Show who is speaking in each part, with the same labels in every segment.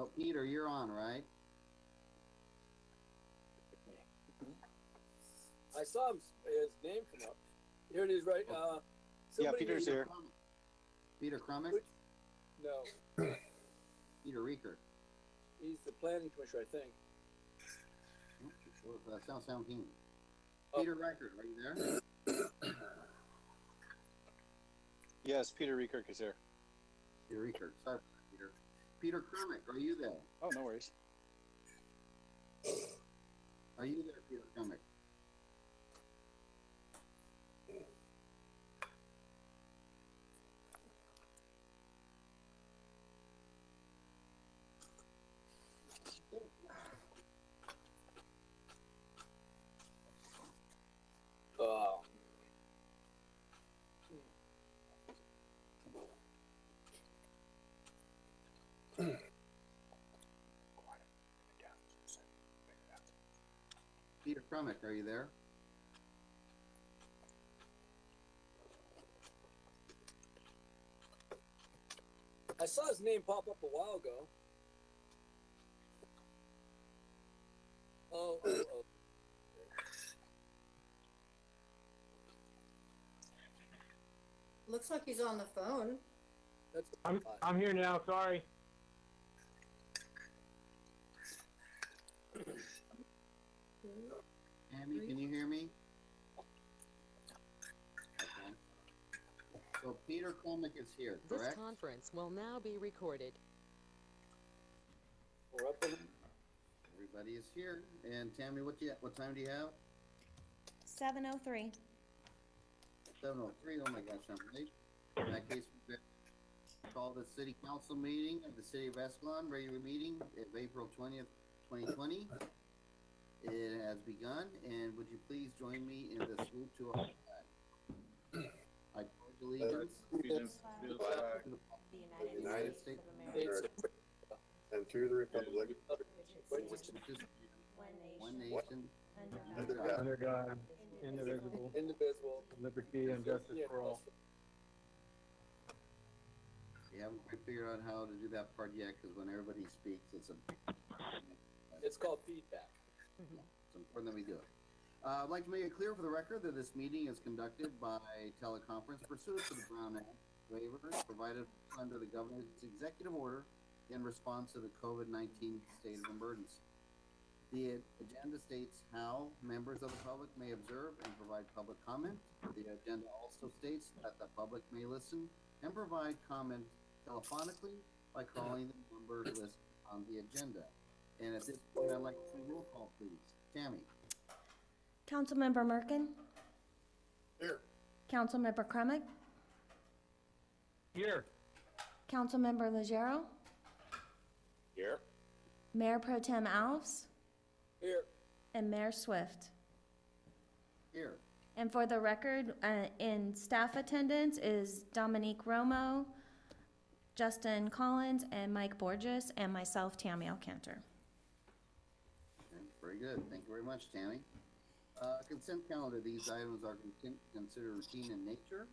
Speaker 1: Oh, Peter, you're on, right?
Speaker 2: I saw his name come up. Here it is, right?
Speaker 3: Yeah, Peter's here.
Speaker 1: Peter Crumick?
Speaker 2: No,
Speaker 1: Peter Rieker.
Speaker 2: he's the planning commissioner, I think.
Speaker 1: Sound King.
Speaker 2: Oh.
Speaker 1: Peter Reichert, are you there?
Speaker 3: Yes, Peter Rekirk is here.
Speaker 1: Peter Reichert. Sorry, Peter. Peter Crumick, are you there?
Speaker 3: Oh, no worries.
Speaker 1: Are you there, Peter Crumick?
Speaker 2: Oh.
Speaker 1: Peter Crumick, are you there?
Speaker 2: I saw his name pop up a while ago. Oh.
Speaker 4: Looks like he's on the phone.
Speaker 2: That's
Speaker 5: I'm here now, sorry.
Speaker 1: Tammy, can you hear me? Okay. So Peter Crumick is here,
Speaker 6: This
Speaker 1: correct?
Speaker 6: conference will now be recorded.
Speaker 2: We're up in.
Speaker 1: Everybody is here. And Tammy, what time do you have?
Speaker 7: 7:03.
Speaker 1: 7:03. Oh my gosh, I'm late. In that case, we're going to call the city council meeting of the city of Escalon, regular meeting of April 20th, 2020. It has begun, and would you please join me in the salute to our flag? I pledge allegiance to the flag of the United States of America
Speaker 8: and to the republic
Speaker 1: which is one nation
Speaker 8: under God,
Speaker 5: Under God, indivisible,
Speaker 2: Indivisible.
Speaker 5: liberty and justice for all.
Speaker 1: We haven't quite figured out how to do that part yet, because when everybody speaks,
Speaker 2: It's called feedback.
Speaker 1: it's important that we do it. I'd like to make it clear for the record that this meeting is conducted by teleconference pursuant to the Brown Act waivers provided under the governor's executive order in response to the COVID-19 state of emergency. The agenda states how members of the public may observe and provide public comment. The agenda also states that the public may listen and provide comment telephonically by calling the numbers listed on the agenda. And at this point, I'd like to roll call, please. Tammy?
Speaker 7: Councilmember Merkin?
Speaker 8: here.
Speaker 7: Councilmember Crumick?
Speaker 5: Here.
Speaker 7: Councilmember Legero?
Speaker 8: Here.
Speaker 7: Mayor Pro Tem Alves?
Speaker 2: Here.
Speaker 7: And Mayor Swift.
Speaker 1: Here.
Speaker 7: And for the record, in staff attendance is Dominique Romo, Justin Collins, and Mike Borges, and myself, Tammy Alcantor.
Speaker 1: Okay, very good. Thank you very much, Tammy. Consent calendar. These items are considered routine in nature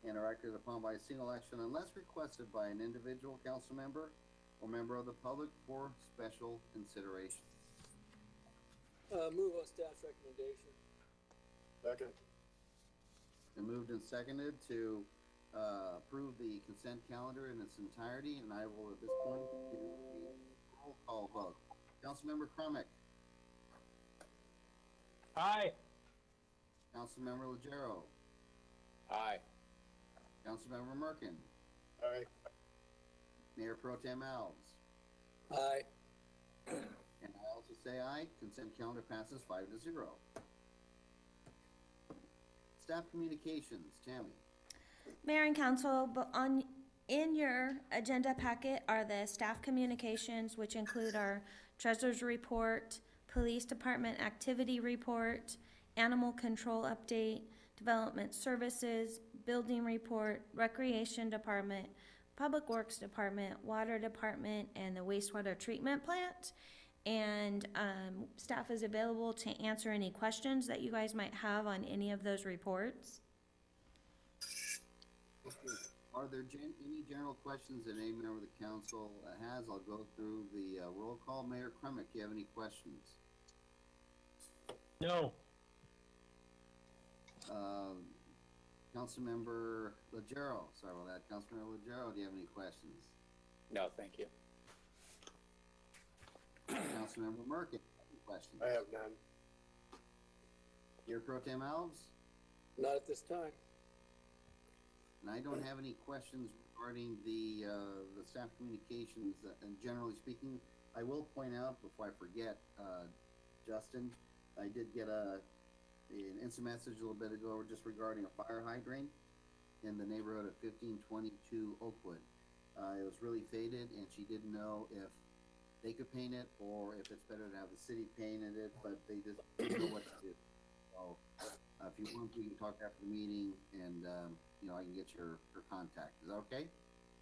Speaker 1: and are acted upon by a single action unless requested by an individual council member or member of the public for special consideration.
Speaker 2: Move on staff's recommendation.
Speaker 8: Second.
Speaker 1: Been moved and seconded to approve the consent calendar in its entirety, and I will at this point do a roll call vote. Councilmember Crumick,
Speaker 5: Aye.
Speaker 1: Councilmember Legero,
Speaker 3: Aye.
Speaker 1: Councilmember Merkin,
Speaker 8: Aye.
Speaker 1: Mayor Pro Tem Alves,
Speaker 2: Aye.
Speaker 1: and I also say aye. Consent calendar passes 5-0. Staff communications, Tammy.
Speaker 7: Mayor and council, in your agenda packet are the staff communications, which include our treasurer's report, police department activity report, animal control update, development services, building report, recreation department, public works department, water department, and the wastewater treatment plant. And staff is available to answer any questions that you guys might have on any of those reports.
Speaker 1: Are there any general questions that any member of the council has? I'll go through the roll call. Mayor Kremick, do you have any questions?
Speaker 5: No.
Speaker 1: Councilmember Legero, sorry about that. Councilmember Legero, do you have any questions?
Speaker 3: No, thank you.
Speaker 1: Councilmember Merkin, any questions?
Speaker 8: I have none.
Speaker 1: Mayor Pro Tem Alves?
Speaker 2: Not at this time.
Speaker 1: And I don't have any questions regarding the staff communications, and generally speaking, I will point out before I forget, Justin, I did get an instant message a little bit ago just regarding a fire hydrant in the neighborhood of 1522 Oakwood. It was really faded, and she didn't know if they could paint it or if it's better to have the city painted it, but they just didn't know what to do. So, if you want, we can talk after the meeting, and you know, I can get your contact. Is that okay?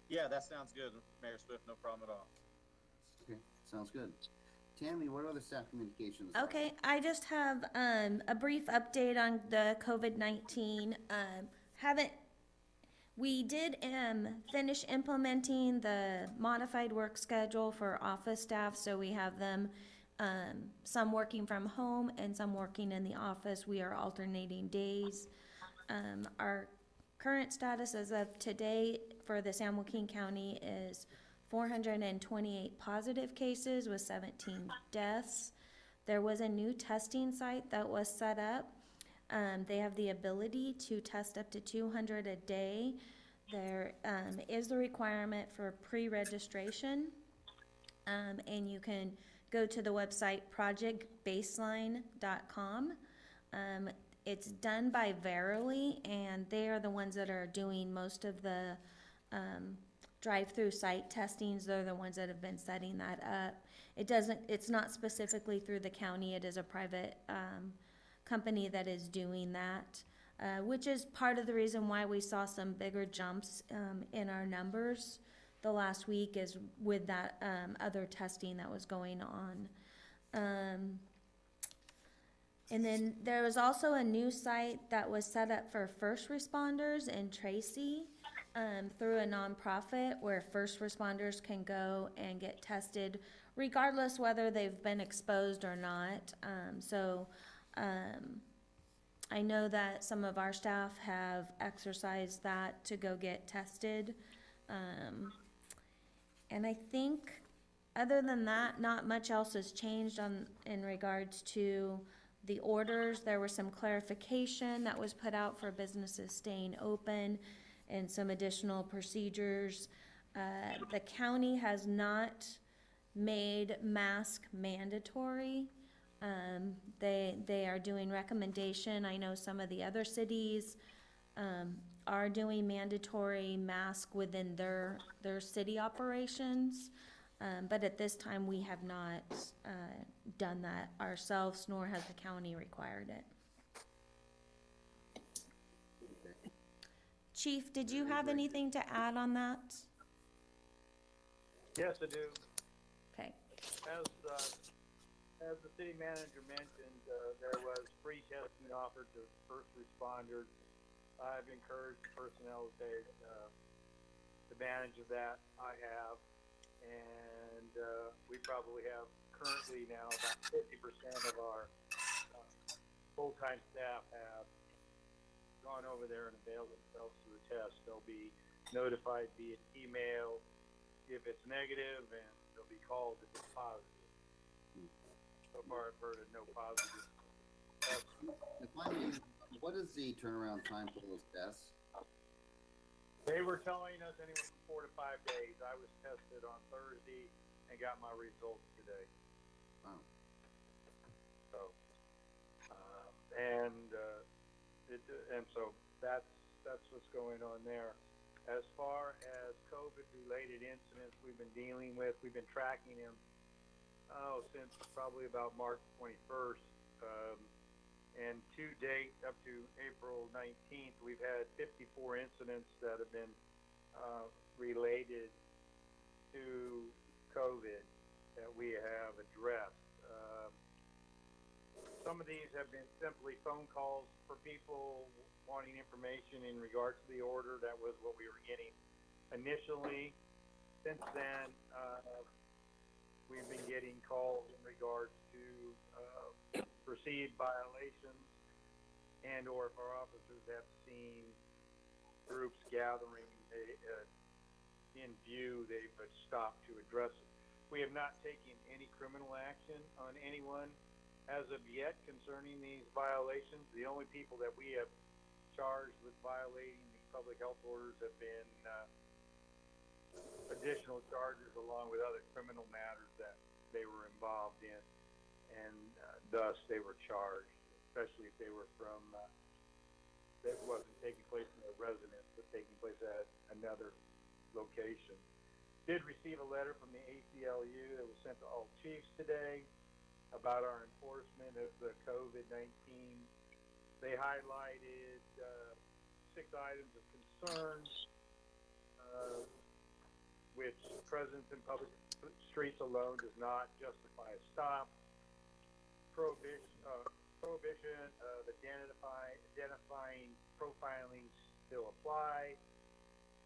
Speaker 9: Yeah, that sounds good, Mayor Swift. No problem at all.
Speaker 1: Okay, sounds good. Tammy, what other staff communications?
Speaker 7: Okay, I just have a brief update on the COVID-19. We did finish implementing the modified work schedule for office staff, so we have them some working from home and some working in the office. We are alternating days. Our current status as of today for the San Joaquin County is 428 positive cases with 17 deaths. There was a new testing site that was set up. They have the ability to test up to 200 a day. There is the requirement for pre-registration, and you can go to the website projectbaseline.com. It's done by Verily, and they are the ones that are doing most of the drive-through site testings. They're the ones that have been setting that up. It's not specifically through the county. It is a private company that is doing that, which is part of the reason why we saw some bigger jumps in our numbers the last week, is with that other testing that was going on. And then there was also a new site that was set up for first responders in Tracy through a nonprofit, where first responders can go and get tested regardless whether they've been exposed or not. I know that some of our staff have exercised that to go get tested. And I think other than that, not much else has changed in regards to the orders. There was some clarification that was put out for businesses staying open and some additional procedures. The county has not made mask mandatory. They are doing recommendation. I know some of the other cities are doing mandatory mask within their city operations. But at this time, we have not done that ourselves, nor has the county required it. Chief, did you have anything to add on that?
Speaker 5: Yes, I do.
Speaker 7: Okay.
Speaker 5: As the city manager mentioned, there was free testing offered to first responders. I've encouraged personnel to take advantage of that. I have. And we probably have currently now about 50% of our full-time staff have gone over there and availed themselves to the test. They'll be notified via email if it's negative, and they'll be called if it's positive. So far, I've heard of no positive.
Speaker 1: What is the turnaround time for those tests?
Speaker 5: They were telling us anywhere from 4 to 5 days. I was tested on Thursday and got my results today.
Speaker 1: Wow.
Speaker 5: So, and so that's what's going on there. As far as COVID-related incidents we've been dealing with, we've been tracking them since probably about March 21st. And to date, up to April 19th, we've had 54 incidents that have been related to COVID that we have addressed. Some of these have been simply phone calls for people wanting information in regards to the order. That was what we were getting initially. Since then, we've been getting calls in regards to perceived violations, and or if our officers have seen groups gathering in view, they've stopped to address it. We have not taken any criminal action on anyone as of yet concerning these violations. The only people that we have charged with violating the public health orders have been additional charges along with other criminal matters that they were involved in, and thus they were charged, especially if they were from that wasn't taking place in their residence but taking place at another location. Did receive a letter from the ACLU that was sent to all chiefs today about our enforcement of the COVID-19. They highlighted 6 items of concern, which presence in public streets alone does not justify a stop. Prohibition of identifying profiling still apply.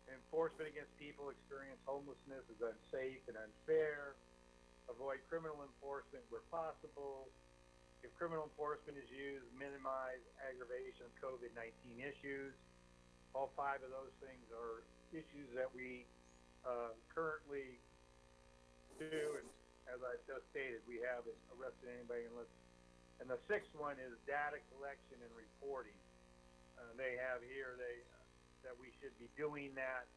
Speaker 5: Enforcement against people experiencing homelessness is unsafe and unfair. Avoid criminal enforcement where possible. If criminal enforcement is used, minimize aggravation of COVID-19 issues. All 5 of those things are issues that we currently do, and as I just stated, we haven't arrested anybody unless. And the 6th one is data collection and reporting. They have here that we should be doing that,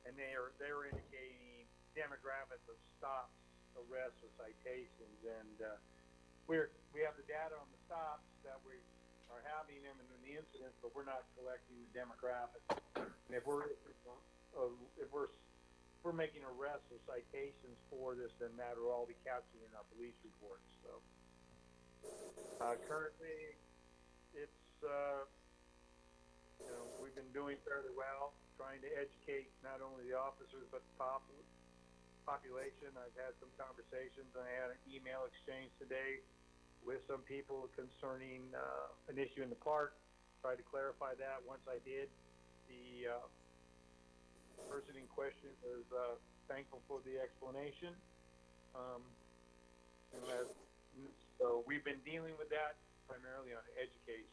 Speaker 5: and they're indicating demographics of stops, arrests, or citations, and we have the data on the stops that we are having them in the incidents, but we're not collecting the demographics. And if we're making arrests or citations for this, then that will all be captured in our police reports. So currently, it's we've been doing fairly well, trying to educate not only the officers but the population. I've had some conversations. I had an email exchange today with some people concerning an issue in the park. Tried to clarify that. Once I did, the person in question was thankful for the explanation. So we've been dealing with that primarily on education.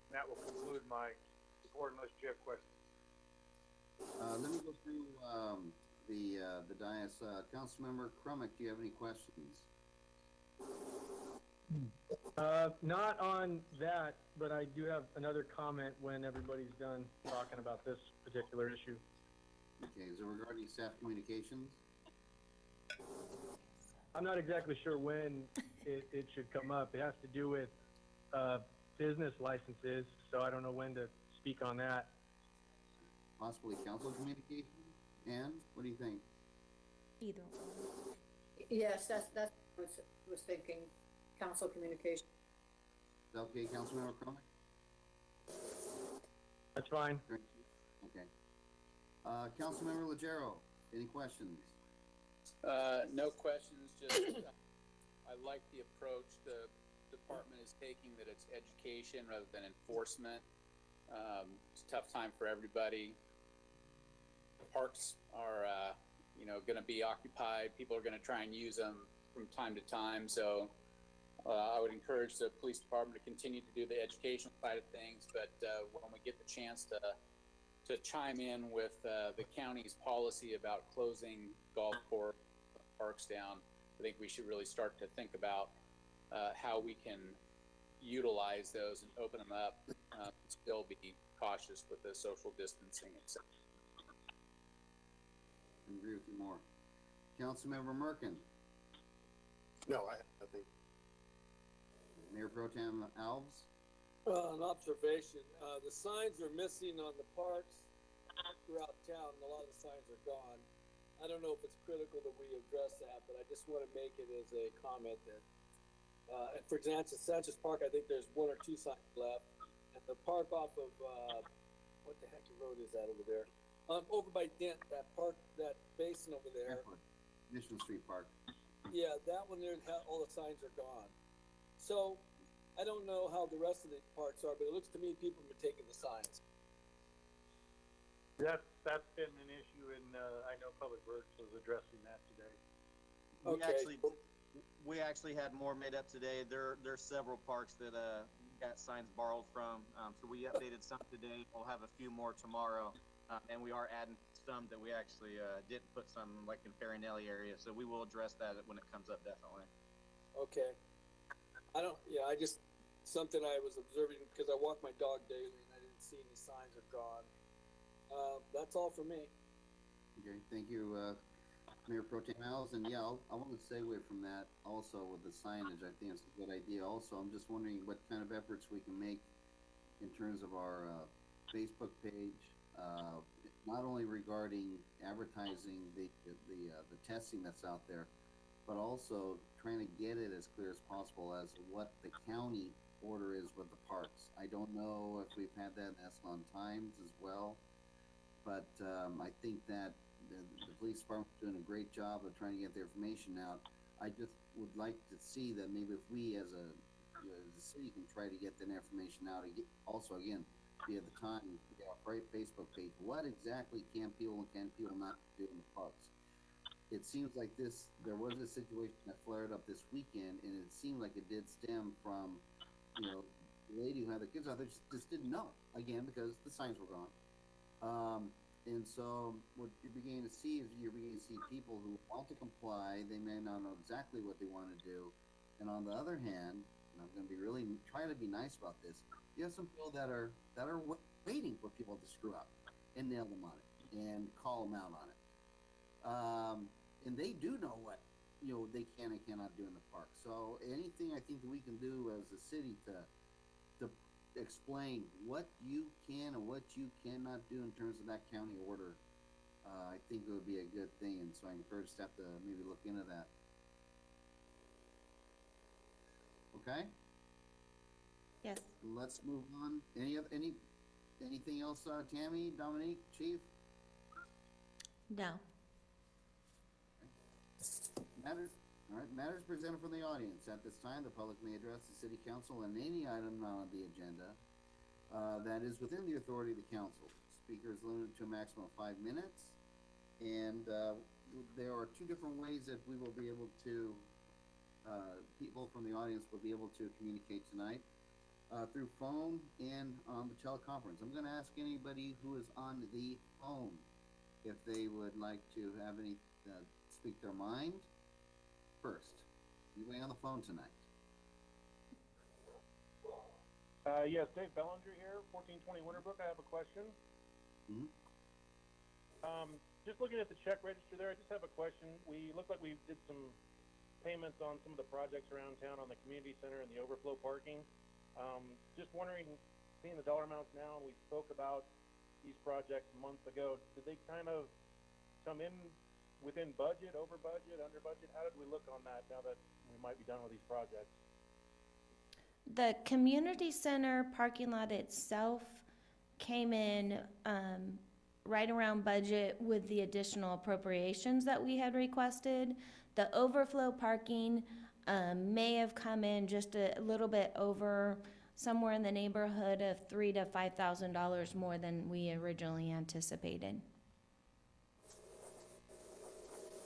Speaker 5: And that will conclude my report unless you have questions.
Speaker 1: Let me go through the dais. Councilmember Crumick, do you have any questions?
Speaker 10: Not on that, but I do have another comment when everybody's done talking about this particular issue.
Speaker 1: Okay, is it regarding staff communications?
Speaker 10: I'm not exactly sure when it should come up. It has to do with business licenses, so I don't know when to speak on that.
Speaker 1: Possibly council communication? Ann, what do you think?
Speaker 7: Either.
Speaker 4: Yes, that's what I was thinking, council communication.
Speaker 1: Is that okay, Councilmember Crumick?
Speaker 10: That's fine.
Speaker 1: Okay. Councilmember Legero, any questions?
Speaker 3: No questions, just I like the approach the department is taking, that it's education rather than enforcement. It's a tough time for everybody. The parks are, going to be occupied. People are going to try and use them from time to time. So I would encourage the police department to continue to do the educational side of things. But when we get the chance to chime in with the county's policy about closing golf course parks down, I think we should really start to think about how we can utilize those and open them up, still be cautious with the social distancing, etc.
Speaker 1: I agree with you more. Councilmember Merkin.
Speaker 8: No, I have nothing.
Speaker 1: Mayor Pro Tem Alves.
Speaker 2: An observation, the signs are missing on the parks throughout town, and a lot of the signs are gone. I don't know if it's critical that we address that, but I just want to make it as a comment that, for example, Sanchez Park, I think there's 1 or 2 signs left. And the park off of, what the heck road is that over there? Over by Dent, that park, that basin over there.
Speaker 1: Mission Street Park.
Speaker 2: Yeah, that one there, all the signs are gone. So I don't know how the rest of the parks are, but it looks to me people have been taking the signs.
Speaker 5: That's been an issue, and I know Public Works was addressing that today.
Speaker 2: Okay.
Speaker 9: We actually had more made up today. There's several parks that got signs borrowed from. So we updated some today. We'll have a few more tomorrow, and we are adding some that we actually didn't put some like in Farinelli area. So we will address that when it comes up, definitely.
Speaker 2: Okay. I just, something I was observing because I walk my dog daily and I didn't see any signs are gone. That's all for me.
Speaker 1: Okay, thank you, Mayor Pro Tem Alves. And yeah, I want to segue from that also with the signage. I think it's a good idea. Also, I'm just wondering what kind of efforts we can make in terms of our Facebook page, not only regarding advertising the testing that's out there, but also trying to get it as clear as possible as to what the county order is with the parks. I don't know if we've had that in Escalon Times as well, but I think that the police department's doing a great job of trying to get the information out. I just would like to see that maybe if we as a city can try to get that information out and also again via the time, via our Facebook page, what exactly can people and can people not do in the parks. It seems like there was a situation that flared up this weekend, and it seemed like it did stem from, the lady who had the kids out there just didn't know, again, because the signs were gone. And so what you're beginning to see is you're beginning to see people who want to comply. They may not know exactly what they want to do. And on the other hand, and I'm going to be really trying to be nice about this, you have some people that are waiting for people to screw up and nail them on it and call them out on it. And they do know what they can and cannot do in the park. So anything I think that we can do as a city to explain what you can and what you cannot do in terms of that county order, I think it would be a good thing. And so I encourage staff to maybe look into that. Okay.
Speaker 7: Yes.
Speaker 1: Let's move on. Anything else, Tammy, Dominique, Chief?
Speaker 7: No.
Speaker 1: Matters presented from the audience. At this time, the public may address the city council on any item not on the agenda that is within the authority of the council. Speaker is limited to a maximum of 5 minutes, and there are two different ways that we will be able to, people from the audience will be able to communicate tonight, through phone and on the teleconference. I'm going to ask anybody who is on the phone if they would like to have any, speak their mind first. Anybody on the phone tonight?
Speaker 5: Yes, Dave Bellinger here, 1420 Winterbrook. I have a question.
Speaker 1: Mm-hmm.
Speaker 5: Just looking at the check register there, I just have a question. We look like we did some payments on some of the projects around town on the community center and the overflow parking. Just wondering, seeing the dollar amounts now, we spoke about these projects months ago. Did they kind of come in within budget, over budget, under budget? How did we look on that now that we might be done with these projects?
Speaker 7: The community center parking lot itself came in right around budget with the additional appropriations that we had requested. The overflow parking may have come in just a little bit over, somewhere in the neighborhood of $3,000 to $5,000 more than we originally anticipated.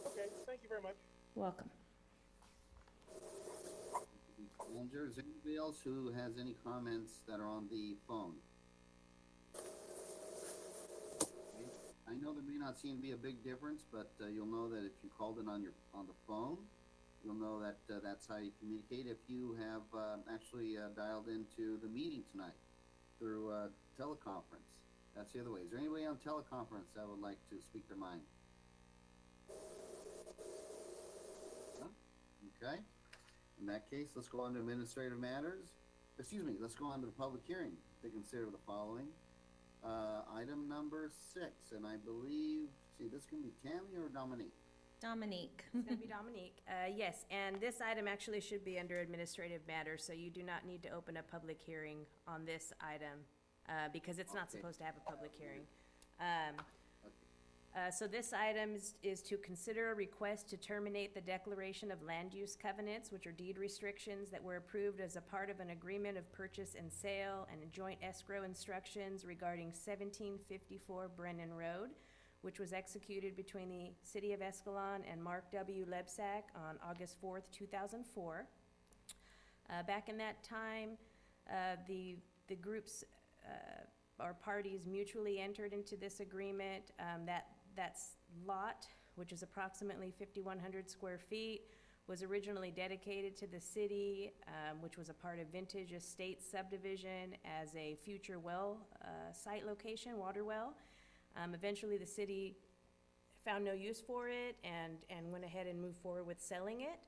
Speaker 5: Okay, thank you very much.
Speaker 7: Welcome.
Speaker 1: Bellinger, is there anybody else who has any comments that are on the phone? I know there may not seem to be a big difference, but you'll know that if you called in on the phone, you'll know that that's how you communicate. If you have actually dialed into the meeting tonight through teleconference, that's the other way. Is there anybody on teleconference that would like to speak their mind? No? Okay. In that case, let's go on to administrative matters. Let's go on to the public hearing to consider the following. Item number 6, and I believe, this can be Tammy or Dominique?
Speaker 11: Dominique. It's going to be Dominique. Yes, and this item actually should be under administrative matters, so you do not need to open a public hearing on this item because it's not supposed to have a public hearing. So this item is to consider a request to terminate the declaration of land use covenants, which are deed restrictions that were approved as a part of an agreement of purchase and sale and joint escrow instructions regarding 1754 Brennan Road, which was executed between the City of Escalon and Mark W. Lebsack on August 4th, 2004. Back in that time, the groups or parties mutually entered into this agreement. That's lot, which is approximately 5,100 square feet, was originally dedicated to the city, which was a part of Vintage Estates subdivision as a future well site location, water well. Eventually, the city found no use for it and went ahead and moved forward with selling it.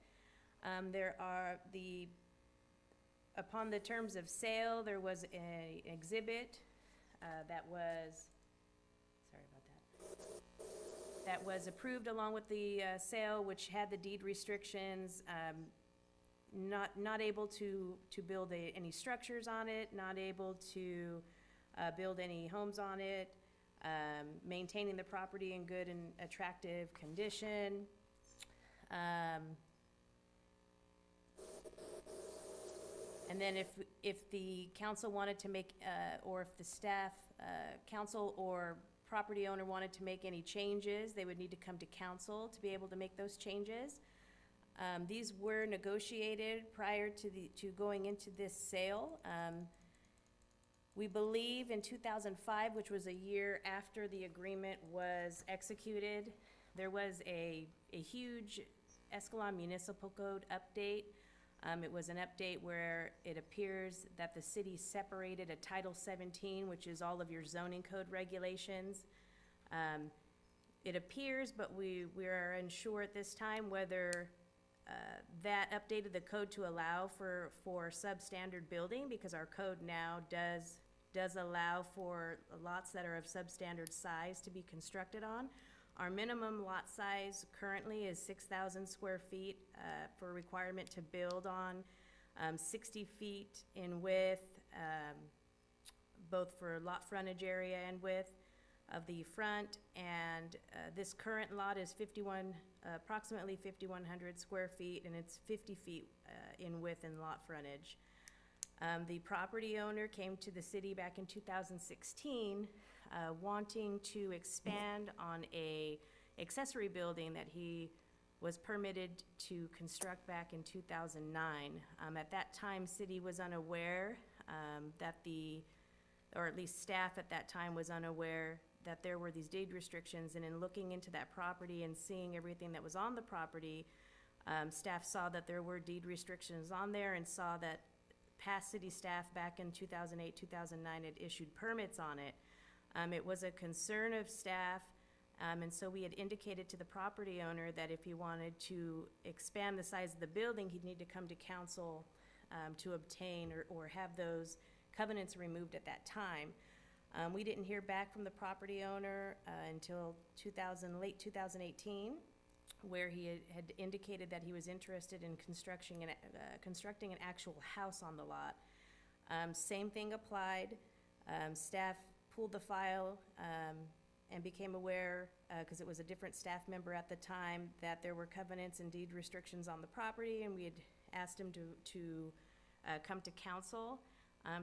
Speaker 11: Upon the terms of sale, there was an exhibit that was approved along with the sale, which had the deed restrictions, not able to build any structures on it, not able to build any homes on it, maintaining the property in good and attractive condition. And then if the council wanted to make, or if the staff, council or property owner wanted to make any changes, they would need to come to council to be able to make those changes. These were negotiated prior to going into this sale. We believe in 2005, which was a year after the agreement was executed, there was a huge Escalon Municipal Code update. It was an update where it appears that the city separated a Title 17, which is all of your zoning code regulations. It appears, but we are unsure at this time whether that updated the code to allow for substandard building, because our code now does allow for lots that are of substandard size to be constructed on. Our minimum lot size currently is 6,000 square feet for requirement to build on, 60 feet in width, both for lot frontage area and width of the front. And this current lot is approximately 5,100 square feet, and it's 50 feet in width and lot frontage. The property owner came to the city back in 2016 wanting to expand on a accessory building that he was permitted to construct back in 2009. At that time, city was unaware or at least staff at that time was unaware that there were these deed restrictions, and in looking into that property and seeing everything that was on the property, staff saw that there were deed restrictions on there and saw that past city staff back in 2008, 2009 had issued permits on it. It was a concern of staff, and so we had indicated to the property owner that if he wanted to expand the size of the building, he'd need to come to council to obtain or have those covenants removed at that time. We didn't hear back from the property owner until late 2018, where he had indicated that he was interested in constructing an actual house on the lot. Same thing applied. Staff pulled the file and became aware, because it was a different staff member at the time, that there were covenants and deed restrictions on the property, and we had asked him to come to council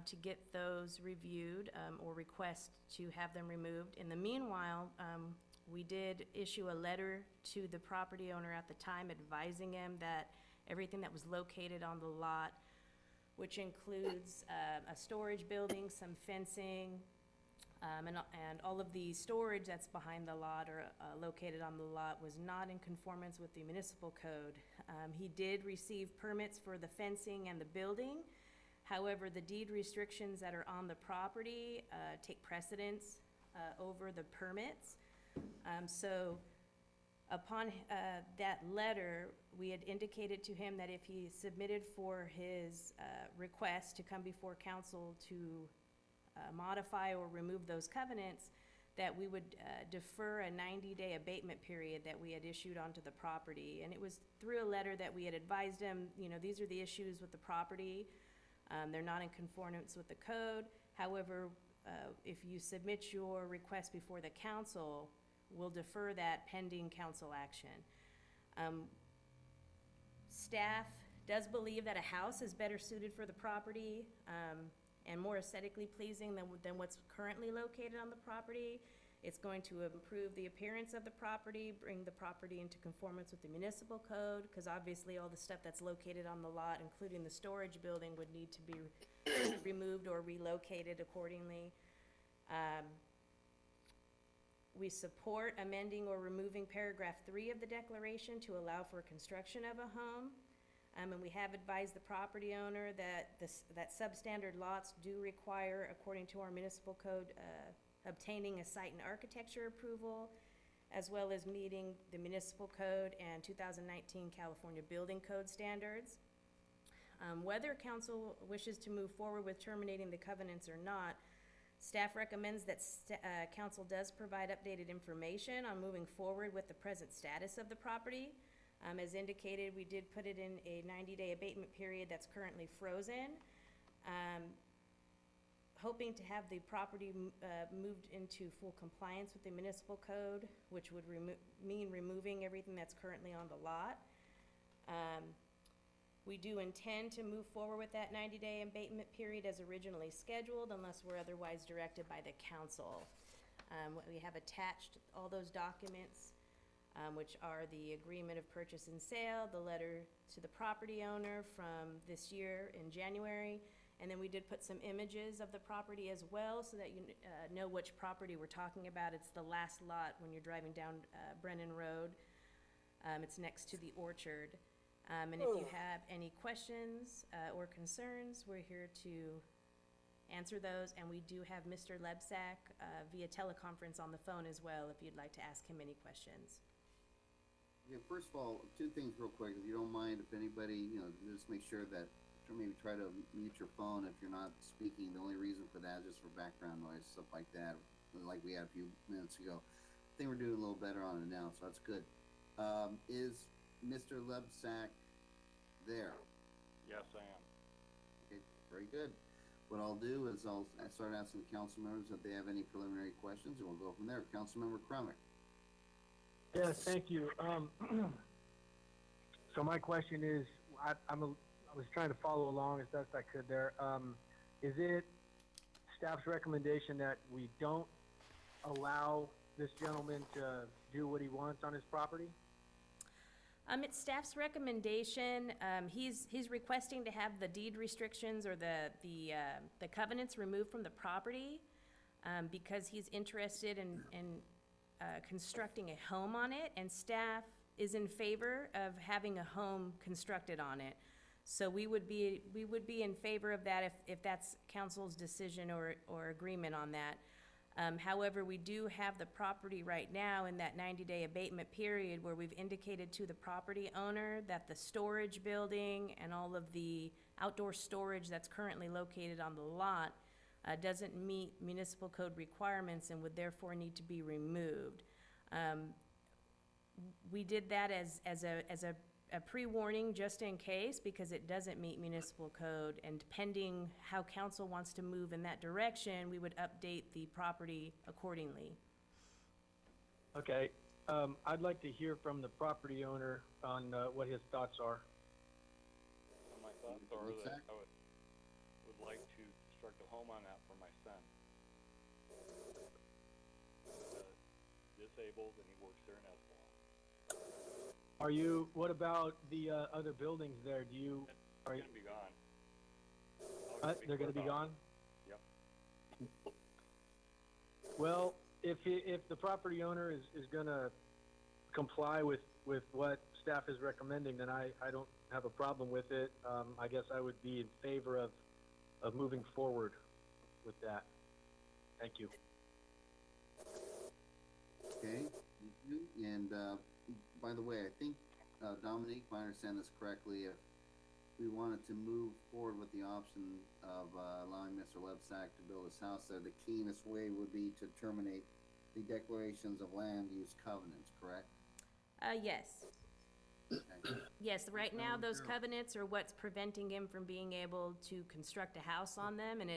Speaker 11: to get those reviewed or request to have them removed. In the meanwhile, we did issue a letter to the property owner at the time advising him that everything that was located on the lot, which includes a storage building, some fencing, and all of the storage that's behind the lot or located on the lot, was not in conformance with the municipal code. He did receive permits for the fencing and the building. However, the deed restrictions that are on the property take precedence over the permits. So upon that letter, we had indicated to him that if he submitted for his request to come before council to modify or remove those covenants, that we would defer a 90-day abatement period that we had issued onto the property. And it was through a letter that we had advised him, these are the issues with the property. They're not in conformance with the code. However, if you submit your request before the council, we'll defer that pending council action. Staff does believe that a house is better suited for the property, and more aesthetically pleasing than what's currently located on the property. It's going to improve the appearance of the property, bring the property into conformance with the municipal code, because obviously all the stuff that's located on the lot, including the storage building, would need to be removed or relocated accordingly. We support amending or removing paragraph 3 of the declaration to allow for construction of a home. And we have advised the property owner that that substandard lots do require, according to our municipal code, obtaining a site and architecture approval, as well as meeting the municipal code and 2019 California Building Code standards. Whether council wishes to move forward with terminating the covenants or not, staff recommends that council does provide updated information on moving forward with the present status of the property. As indicated, we did put it in a 90-day abatement period that's currently frozen. Hoping to have the property moved into full compliance with the municipal code, which would mean removing everything that's currently on the lot. We do intend to move forward with that 90-day abatement period as originally scheduled, unless we're otherwise directed by the council. We have attached all those documents, which are the agreement of purchase and sale, the letter to the property owner from this year in January, and then we did put some images of the property as well, so that you know which property we're talking about. It's the last lot when you're driving down Brennan Road. It's next to the orchard. And if you have any questions or concerns, we're here to answer those. And we do have Mr. Lebsack via teleconference on the phone as well, if you'd like to ask him any questions.
Speaker 1: Okay, first of all, two things real quick, if you don't mind, if anybody, just make sure that, maybe try to mute your phone if you're not speaking. The only reason for that is just for background noise, stuff like that, like we had a few minutes ago. I think we're doing a little better on it now, so that's good. Is Mr. Lebsack there?
Speaker 12: Yes, I am.
Speaker 1: Okay, very good. What I'll do is I'll start asking the council members if they have any preliminary questions, and we'll go from there. Councilmember Crumick.
Speaker 10: Yes, thank you. So my question is, I was trying to follow along as best I could there. Is it staff's recommendation that we don't allow this gentleman to do what he wants on his property?
Speaker 11: It's staff's recommendation. He's requesting to have the deed restrictions or the covenants removed from the property because he's interested in constructing a home on it, and staff is in favor of having a home constructed on it. So we would be in favor of that if that's council's decision or agreement on that. However, we do have the property right now in that 90-day abatement period where we've indicated to the property owner that the storage building and all of the outdoor storage that's currently located on the lot doesn't meet municipal code requirements and would therefore need to be removed. We did that as a pre-warning just in case, because it doesn't meet municipal code, and depending how council wants to move in that direction, we would update the property accordingly.
Speaker 10: Okay, I'd like to hear from the property owner on what his thoughts are.
Speaker 12: My thoughts are that I would like to construct a home on that for my son. He's disabled and he works there in Escalon.
Speaker 10: What about the other buildings there?
Speaker 12: They're going to be gone.
Speaker 10: They're going to be gone?
Speaker 12: Yep.
Speaker 10: Well, if the property owner is going to comply with what staff is recommending, then I don't have a problem with it. I guess I would be in favor of moving forward with that. Thank you.
Speaker 1: Okay, thank you. And by the way, I think, Dominique, if I understand this correctly, if we wanted to move forward with the option of allowing Mr. Lebsack to build his house there, the keenest way would be to terminate the declarations of land use covenants, correct?
Speaker 11: Yes.
Speaker 1: Okay.
Speaker 11: Yes, right now, those covenants are what's preventing him from being able to construct a house on them, and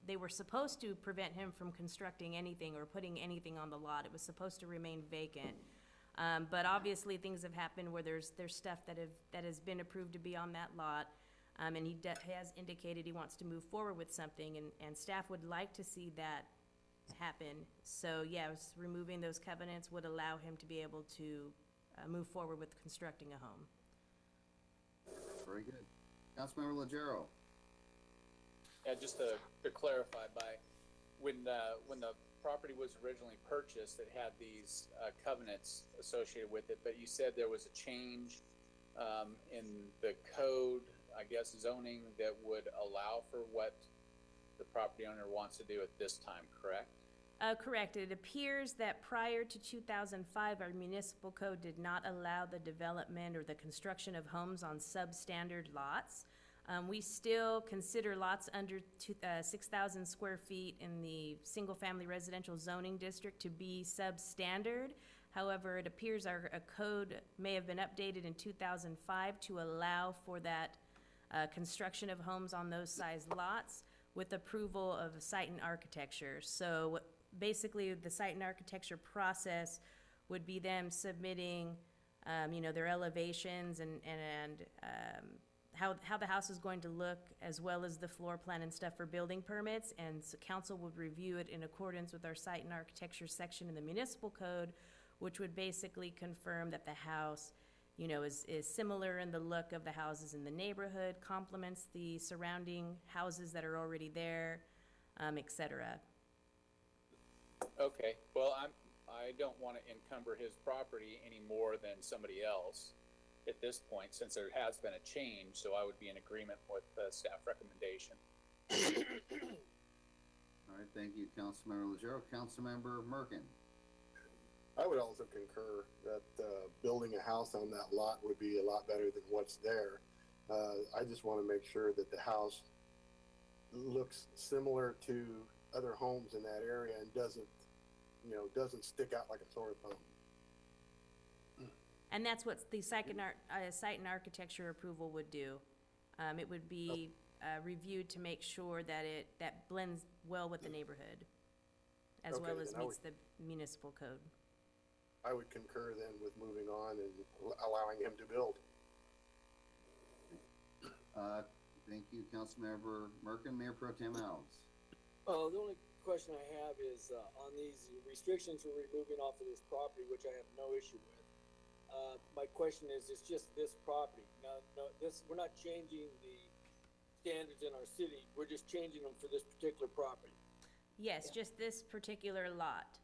Speaker 11: they were supposed to prevent him from constructing anything or putting anything on the lot. It was supposed to remain vacant. But obviously, things have happened where there's stuff that has been approved to be on that lot. And he has indicated he wants to move forward with something, and staff would like to see that happen. So, yes, removing those covenants would allow him to be able to move forward with constructing a home.
Speaker 1: Very good. Councilmember Legero.
Speaker 3: Yeah, just to clarify, when the property was originally purchased, it had these covenants associated with it, but you said there was a change in the code, I guess zoning, that would allow for what the property owner wants to do at this time, correct?
Speaker 11: Correct. It appears that prior to 2005, our municipal code did not allow the development or the construction of homes on substandard lots. We still consider lots under 6,000 square feet in the single-family residential zoning district to be substandard. However, it appears our code may have been updated in 2005 to allow for that construction of homes on those size lots with approval of site and architecture. So basically, the site and architecture process would be them submitting, their elevations and how the house is going to look, as well as the floor plan and stuff for building permits, and so council would review it in accordance with our site and architecture section in the municipal code, which would basically confirm that the house, is similar in the look of the houses in the neighborhood, complements the surrounding houses that are already there, et cetera.
Speaker 3: Okay, well, I don't want to encumber his property any more than somebody else at this point, since there has been a change, so I would be in agreement with the staff recommendation.
Speaker 1: All right, thank you, Councilmember Legero. Councilmember Merkin.
Speaker 8: I would also concur that building a house on that lot would be a lot better than what's there. I just want to make sure that the house looks similar to other homes in that area and doesn't stick out like a sore thumb.
Speaker 11: And that's what the site and architecture approval would do. It would be reviewed to make sure that that blends well with the neighborhood, as
Speaker 8: Okay,
Speaker 11: well as
Speaker 8: then I
Speaker 11: meets the municipal code.
Speaker 8: I would concur then with moving on and allowing him to build.
Speaker 1: Thank you, Councilmember Merkin. Mayor Pro Tem Alves.
Speaker 2: The only question I have is on these restrictions we're removing off of this property, which I have no issue with. My question is, it's just this property. Now, we're not changing the standards in our city. We're just changing them for this particular property.
Speaker 11: Yes, just this particular lot.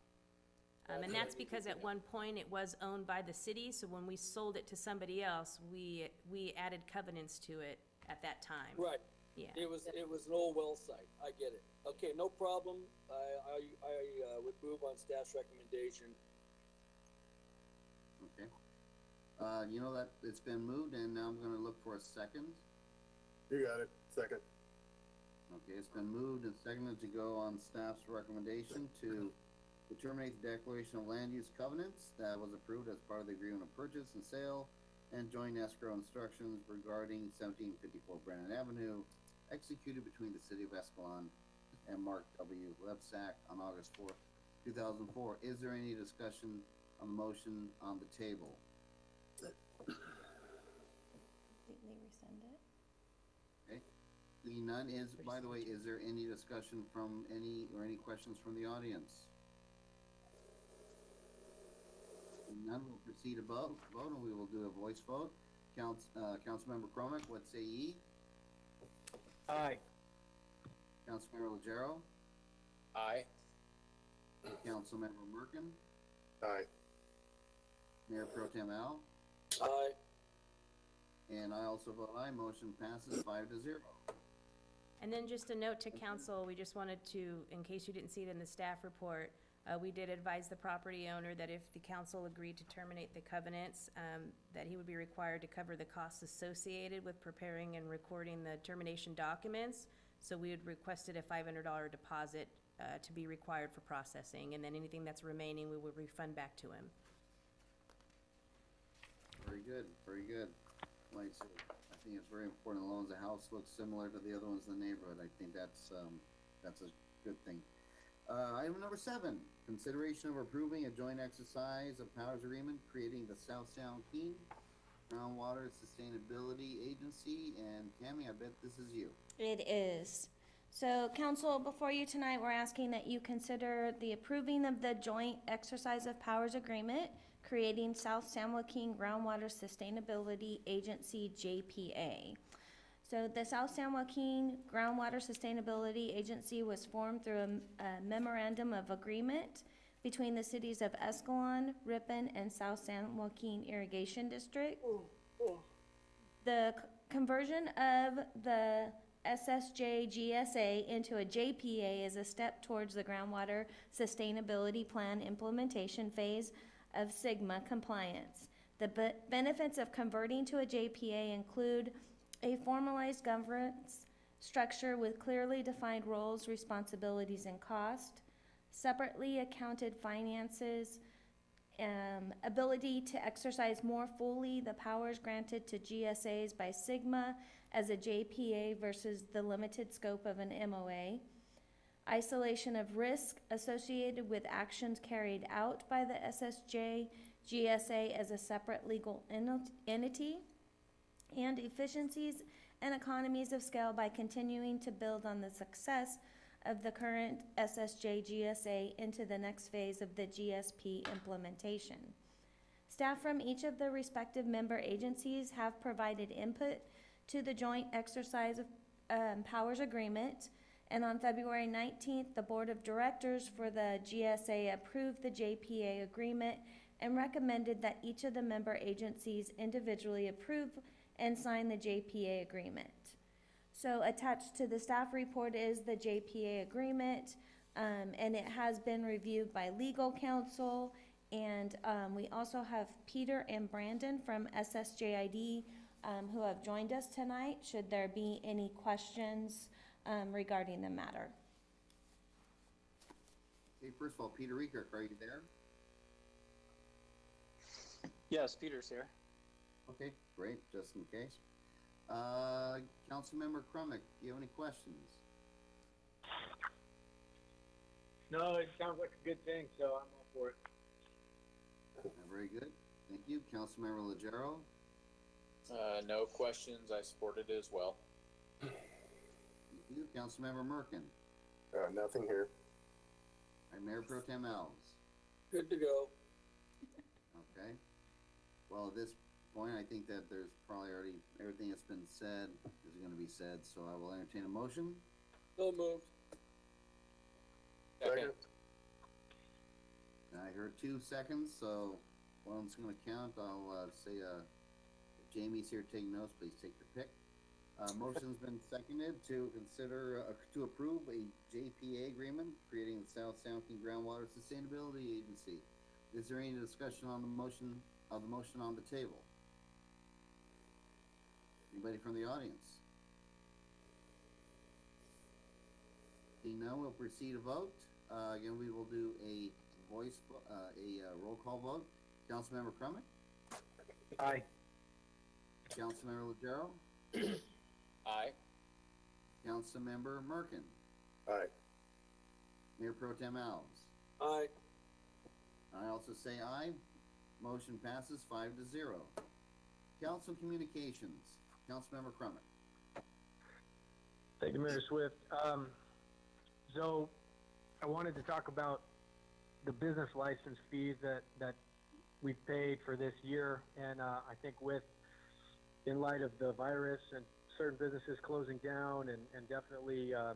Speaker 11: And that's because at one point it was owned by the city, so when we sold it to somebody else, we added covenants to it at that time.
Speaker 2: Right.
Speaker 11: Yeah.
Speaker 2: It was an old well site. I get it. Okay, no problem. I would move on staff's recommendation.
Speaker 1: Okay. You know that it's been moved, and now I'm going to look for a second.
Speaker 8: You got it. Second.
Speaker 1: Okay, it's been moved and seconded to go on staff's recommendation to terminate the declaration of land use covenants that was approved as part of the agreement of purchase and sale and joint escrow instructions regarding 1754 Brandon Avenue, executed between the city of Escalon and Mark W. Lebsack on August 4th, 2004. Is there any discussion on the motion on the table?
Speaker 7: Completely rescind it.
Speaker 1: Okay. Seeing none, by the way, is there any discussion from any questions from the audience? Seeing none, we'll proceed to vote, and we will do a voice vote. Councilmember Cromick, what say ye?
Speaker 10: Aye.
Speaker 1: Councilmember Legero?
Speaker 3: Aye.
Speaker 1: Councilmember Merkin?
Speaker 8: Aye.
Speaker 1: Mayor Pro Tem Al?
Speaker 2: Aye.
Speaker 1: And I also vote aye. Motion passes 5-0.
Speaker 11: And then just a note to council, we just wanted to, in case you didn't see it in the staff report, we did advise the property owner that if the council agreed to terminate the covenants, that he would be required to cover the costs associated with preparing and recording the termination documents. So we had requested a $500 deposit to be required for processing, and then anything that's remaining, we would refund back to him.
Speaker 1: Very good, very good. Like I think it's very important, as long as the house looks similar to the other ones in the neighborhood. I think that's that's a good thing. Item number 7, consideration of approving a joint exercise of powers agreement creating the South Sound King Groundwater Sustainability Agency. And Tammy, I bet this is you.
Speaker 7: It is. So, council, before you tonight, we're asking that you consider the approving of the joint exercise of powers agreement creating South San Joaquin Groundwater Sustainability Agency, JPA. So the South San Joaquin Groundwater Sustainability Agency was formed through a memorandum of agreement between the cities of Escalon, Ripon, and South San Joaquin Irrigation District. The conversion of the SSJ GSA into a JPA is a step towards the Groundwater Sustainability Plan implementation phase of SIGMA compliance. The benefits of converting to a JPA include a formalized governance structure with clearly defined roles, responsibilities, and cost, separately accounted finances, ability to exercise more fully the powers granted to GSAs by SIGMA as a JPA versus the limited scope of an MOA, isolation of risk associated with actions carried out by the SSJ GSA as a separate legal entity, and efficiencies and economies of scale by continuing to build on the success of the current SSJ GSA into the next phase of the GSP implementation. Staff from each of the respective member agencies have provided input to the joint exercise of powers agreement, and on February 19th, the Board of Directors for the GSA approved the JPA agreement and recommended that each of the member agencies individually approve and sign the JPA agreement. So attached to the staff report is the JPA agreement, and it has been reviewed by legal counsel, and we also have Peter and Brandon from SSJID who have joined us tonight, should there be any questions regarding the matter.
Speaker 1: Okay, first of all, Peter Rieker, are you there?
Speaker 3: Yes, Peter's here.
Speaker 1: Okay, great, just in case. Councilmember Crumick, do you have any questions?
Speaker 10: No, it sounds like a good thing, so I'm all for it.
Speaker 1: Very good, thank you. Councilmember Legero?
Speaker 3: No questions. I support it as well.
Speaker 1: Thank you. Councilmember Merkin?
Speaker 8: Nothing here.
Speaker 1: And Mayor Pro Tem Alves?
Speaker 2: Good to go.
Speaker 1: Okay. Well, at this point, I think that there's probably already, everything that's been said is gonna be said, so I will entertain a motion.
Speaker 2: So moved.
Speaker 3: Second.
Speaker 1: And I heard 2 seconds, so one's gonna count. I'll say, if Jamie's here taking notes, please take your pick. Motion's been seconded to consider, to approve a JPA agreement creating the South San Joaquin Groundwater Sustainability Agency. Is there any discussion on the motion, on the table? Anybody from the audience? Seeing none, we'll proceed to vote. Again, we will do a roll call vote. Councilmember Crumick?
Speaker 10: Aye.
Speaker 1: Councilmember Legero?
Speaker 3: Aye.
Speaker 1: Councilmember Merkin?
Speaker 8: Aye.
Speaker 1: Mayor Pro Tem Alves?
Speaker 2: Aye.
Speaker 1: I also say aye. Motion passes 5-0. Council Communications, Councilmember Crumick.
Speaker 10: Thank you, Mayor Swift. So I wanted to talk about the business license fees that we've paid for this year, and I think in light of the virus and certain businesses closing down, and definitely a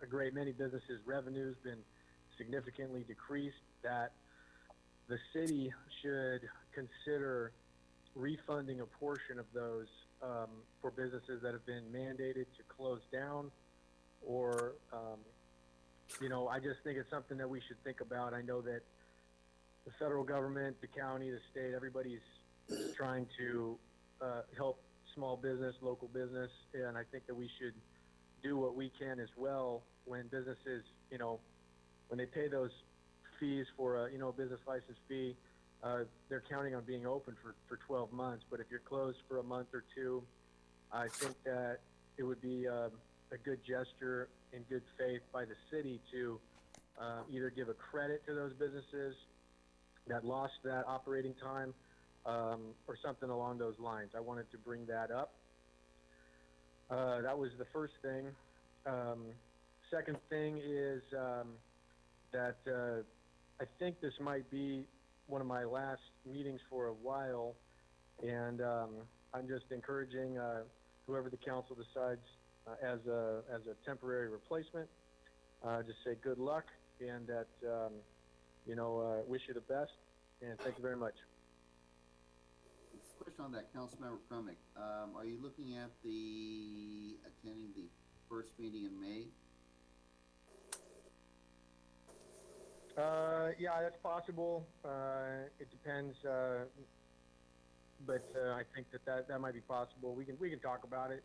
Speaker 10: great many businesses' revenue's been significantly decreased, that the city should consider refunding a portion of those for businesses that have been mandated to close down, or I just think it's something that we should think about. I know that the federal government, the county, the state, everybody's trying to help small business, local business, and I think that we should do what we can as well when businesses, when they pay those fees for a business license fee, they're counting on being open for 12 months. But if you're closed for a month or two, I think that it would be a good gesture in good faith by the city to either give a credit to those businesses that lost that operating time, or something along those lines. I wanted to bring that up. That was the first thing. Second thing is that I think this might be one of my last meetings for a while, and I'm just encouraging whoever the council decides as a temporary replacement. Just say good luck, and that wish you the best, and thank you very much.
Speaker 1: Question on that, Councilmember Crumick. Are you looking at attending the first meeting in May?
Speaker 10: Yeah, that's possible. It depends, but I think that might be possible. We can talk about it.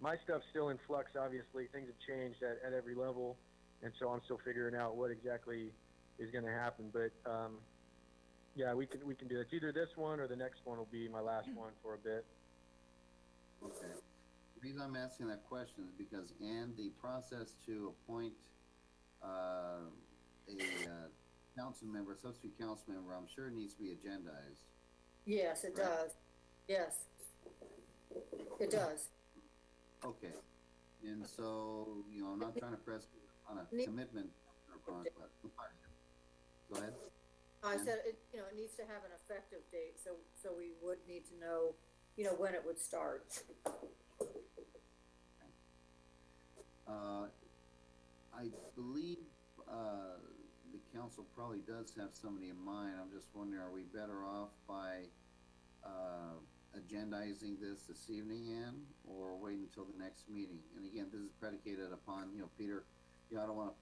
Speaker 10: My stuff's still in flux. Obviously, things have changed at every level, and so I'm still figuring out what exactly is going to happen. But yeah, we can do it. It's either this one or the next one will be my last one for a bit.
Speaker 1: Okay. The reason I'm asking that question is because the process to appoint a council member, substitute council member, I'm sure it needs to be agendized.
Speaker 4: Yes, it does. Yes, it does.
Speaker 1: Okay. And so, I'm not trying to press on a commitment, but go ahead.
Speaker 4: I said it needs to have an effective date, so we would need to know, when it would start.
Speaker 1: I believe the council probably does have somebody in mind. I'm just wondering, are we better off by agendizing this evening, Ann, or waiting until the next meeting? And again, this is predicated upon, Peter, I don't want to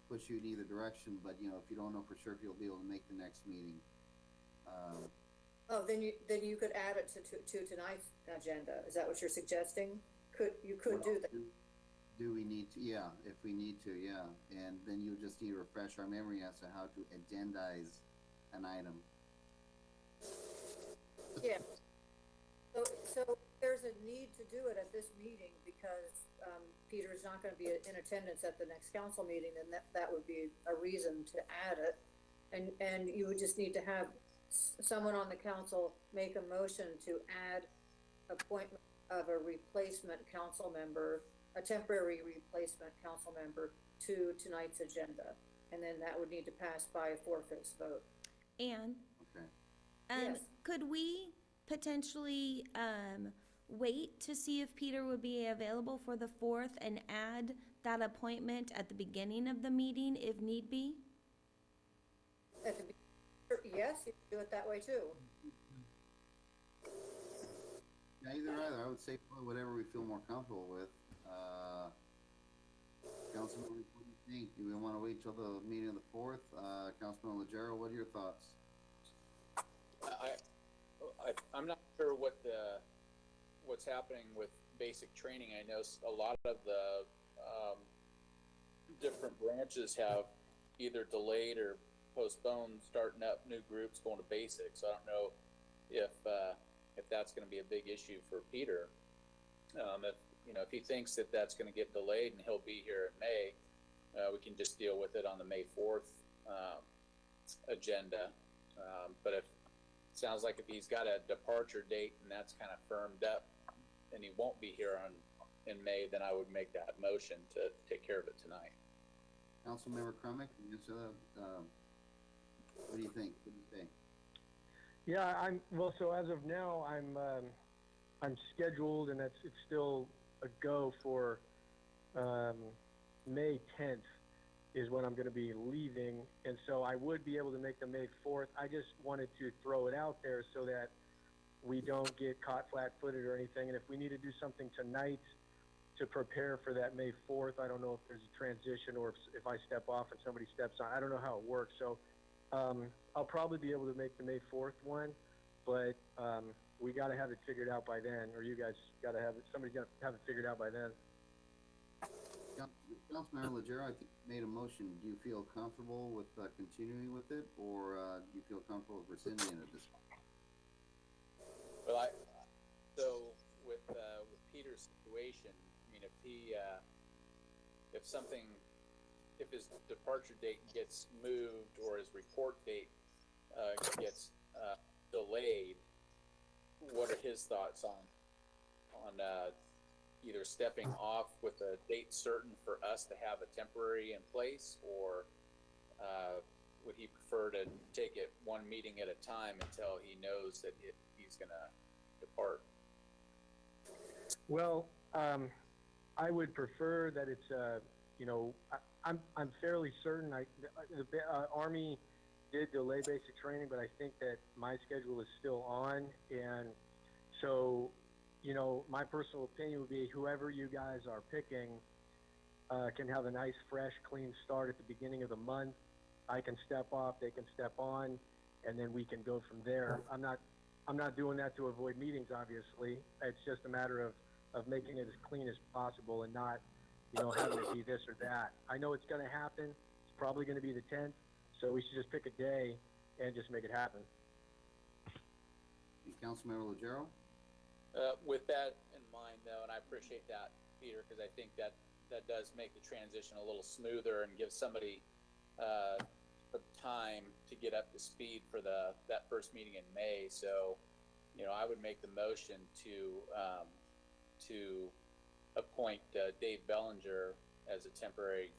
Speaker 1: push you in either direction, but if you don't know for sure if you'll be able to make the next meeting.
Speaker 4: Then you could add it to tonight's agenda. Is that what you're suggesting? You could do that.
Speaker 1: Do we need to? Yeah, if we need to, yeah. And then you just need to refresh our memory as to how to agendize an item.
Speaker 4: Yeah. So there's a need to do it at this meeting because Peter's not going to be in attendance at the next council meeting, and that would be a reason to add it. And you would just need to have someone on the council make a motion to add appointment of a replacement council member, a temporary replacement council member to tonight's agenda. And then that would need to pass by a 4/5 vote.
Speaker 7: And
Speaker 1: Okay.
Speaker 4: Yes.
Speaker 7: could we potentially wait to see if Peter would be available for the 4th and add that appointment at the beginning of the meeting if need be?
Speaker 4: Yes, you can do it that way too.
Speaker 1: Yeah, either. I would say whatever we feel more comfortable with. Councilman, what do you think? Do we want to wait till the meeting of the 4th? Councilman Legero, what are your thoughts?
Speaker 3: I'm not sure what's happening with basic training. I know a lot of the different branches have either delayed or postponed starting up new groups going to basic. So I don't know if that's going to be a big issue for Peter. If he thinks that that's going to get delayed and he'll be here in May, we can just deal with it on the May 4th agenda. But it sounds like if he's got a departure date and that's kind of firmed up and he won't be here in May, then I would make that motion to take care of it tonight.
Speaker 1: Councilmember Crumick, answer that. What do you think? What do you think?
Speaker 10: Yeah, so as of now, I'm scheduled, and it's still a go for May 10th is when I'm going to be leaving, and so I would be able to make the May 4th. I just wanted to throw it out there so that we don't get caught flat-footed or anything, and if we need to do something tonight to prepare for that May 4th, I don't know if there's a transition or if I step off and somebody steps on. I don't know how it works, so I'll probably be able to make the May 4th one, but we got to have it figured out by then, or you guys got to have it, somebody's got to have it figured out by then.
Speaker 1: Councilmember Legero, I think you made a motion. Do you feel comfortable with continuing with it, or do you feel comfortable with rescinding it at this point?
Speaker 3: Well, so with Peter's situation, I mean, if if something, if his departure date gets moved or his report date gets delayed, what are his thoughts on either stepping off with a date certain for us to have a temporary in place, or would he prefer to take it one meeting at a time until he knows that he's going to depart?
Speaker 10: Well, I would prefer that it's, I'm fairly certain the Army did delay basic training, but I think that my schedule is still on. And so, my personal opinion would be whoever you guys are picking can have a nice, fresh, clean start at the beginning of the month. I can step off, they can step on, and then we can go from there. I'm not doing that to avoid meetings, obviously. It's just a matter of making it as clean as possible and not, having it be this or that. I know it's going to happen. It's probably going to be the 10th, so we should just pick a day and just make it happen.
Speaker 1: Councilmember Legero?
Speaker 3: With that in mind, though, and I appreciate that, Peter, because I think that does make the transition a little smoother and give somebody the time to get up to speed for that first meeting in May. So, I would make the motion to appoint Dave Bellinger as a temporary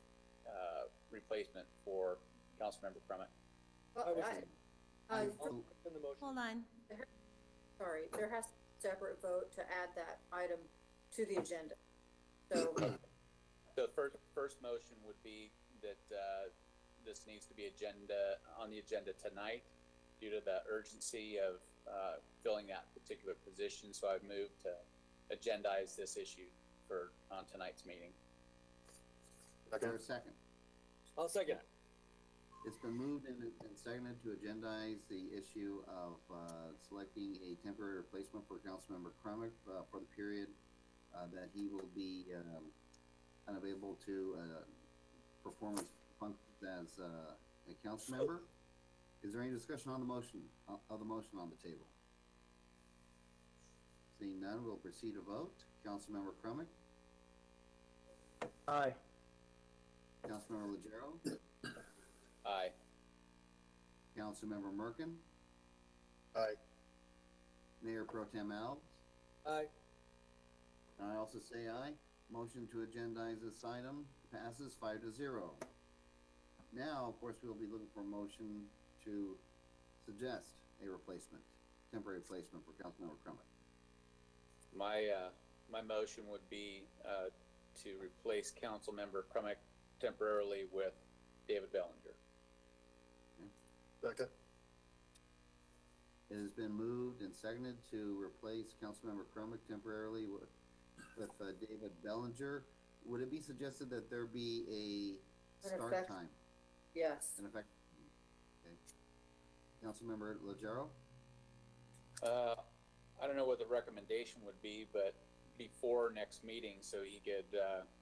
Speaker 3: replacement for Councilmember Crummett.
Speaker 4: Well,
Speaker 7: Hold on.
Speaker 4: sorry, there has to be a separate vote to add that item to the agenda. So,
Speaker 3: The first motion would be that this needs to be on the agenda tonight due to the urgency of filling that particular position. So I've moved to agendize this issue on tonight's meeting.
Speaker 1: Is there a second?
Speaker 2: I'll second it.
Speaker 1: It's been moved and seconded to agendize the issue of selecting a temporary replacement for Councilmember Crummett for the period that he will be unavailable to perform his functions as a council member. Is there any discussion on the motion, on the table? Seeing none, we'll proceed to vote. Councilmember Crummett?
Speaker 10: Aye.
Speaker 1: Councilmember Legero?
Speaker 3: Aye.
Speaker 1: Councilmember Merkin?
Speaker 8: Aye.
Speaker 1: Mayor Pro Tem Alves?
Speaker 2: Aye.
Speaker 1: I also say aye. Motion to agendize this item passes 5-0. Now, of course, we'll be looking for a motion to suggest a replacement, temporary replacement for Councilmember Crummett.
Speaker 3: My motion would be to replace Councilmember Crummett temporarily with David Bellinger.
Speaker 8: Second.
Speaker 1: It has been moved and seconded to replace Councilmember Crummett temporarily with David Bellinger. Would it be suggested that there be a start time?
Speaker 4: yes.
Speaker 1: In effect? Okay. Councilmember Legero?
Speaker 3: I don't know what the recommendation would be, but before next meeting, so he could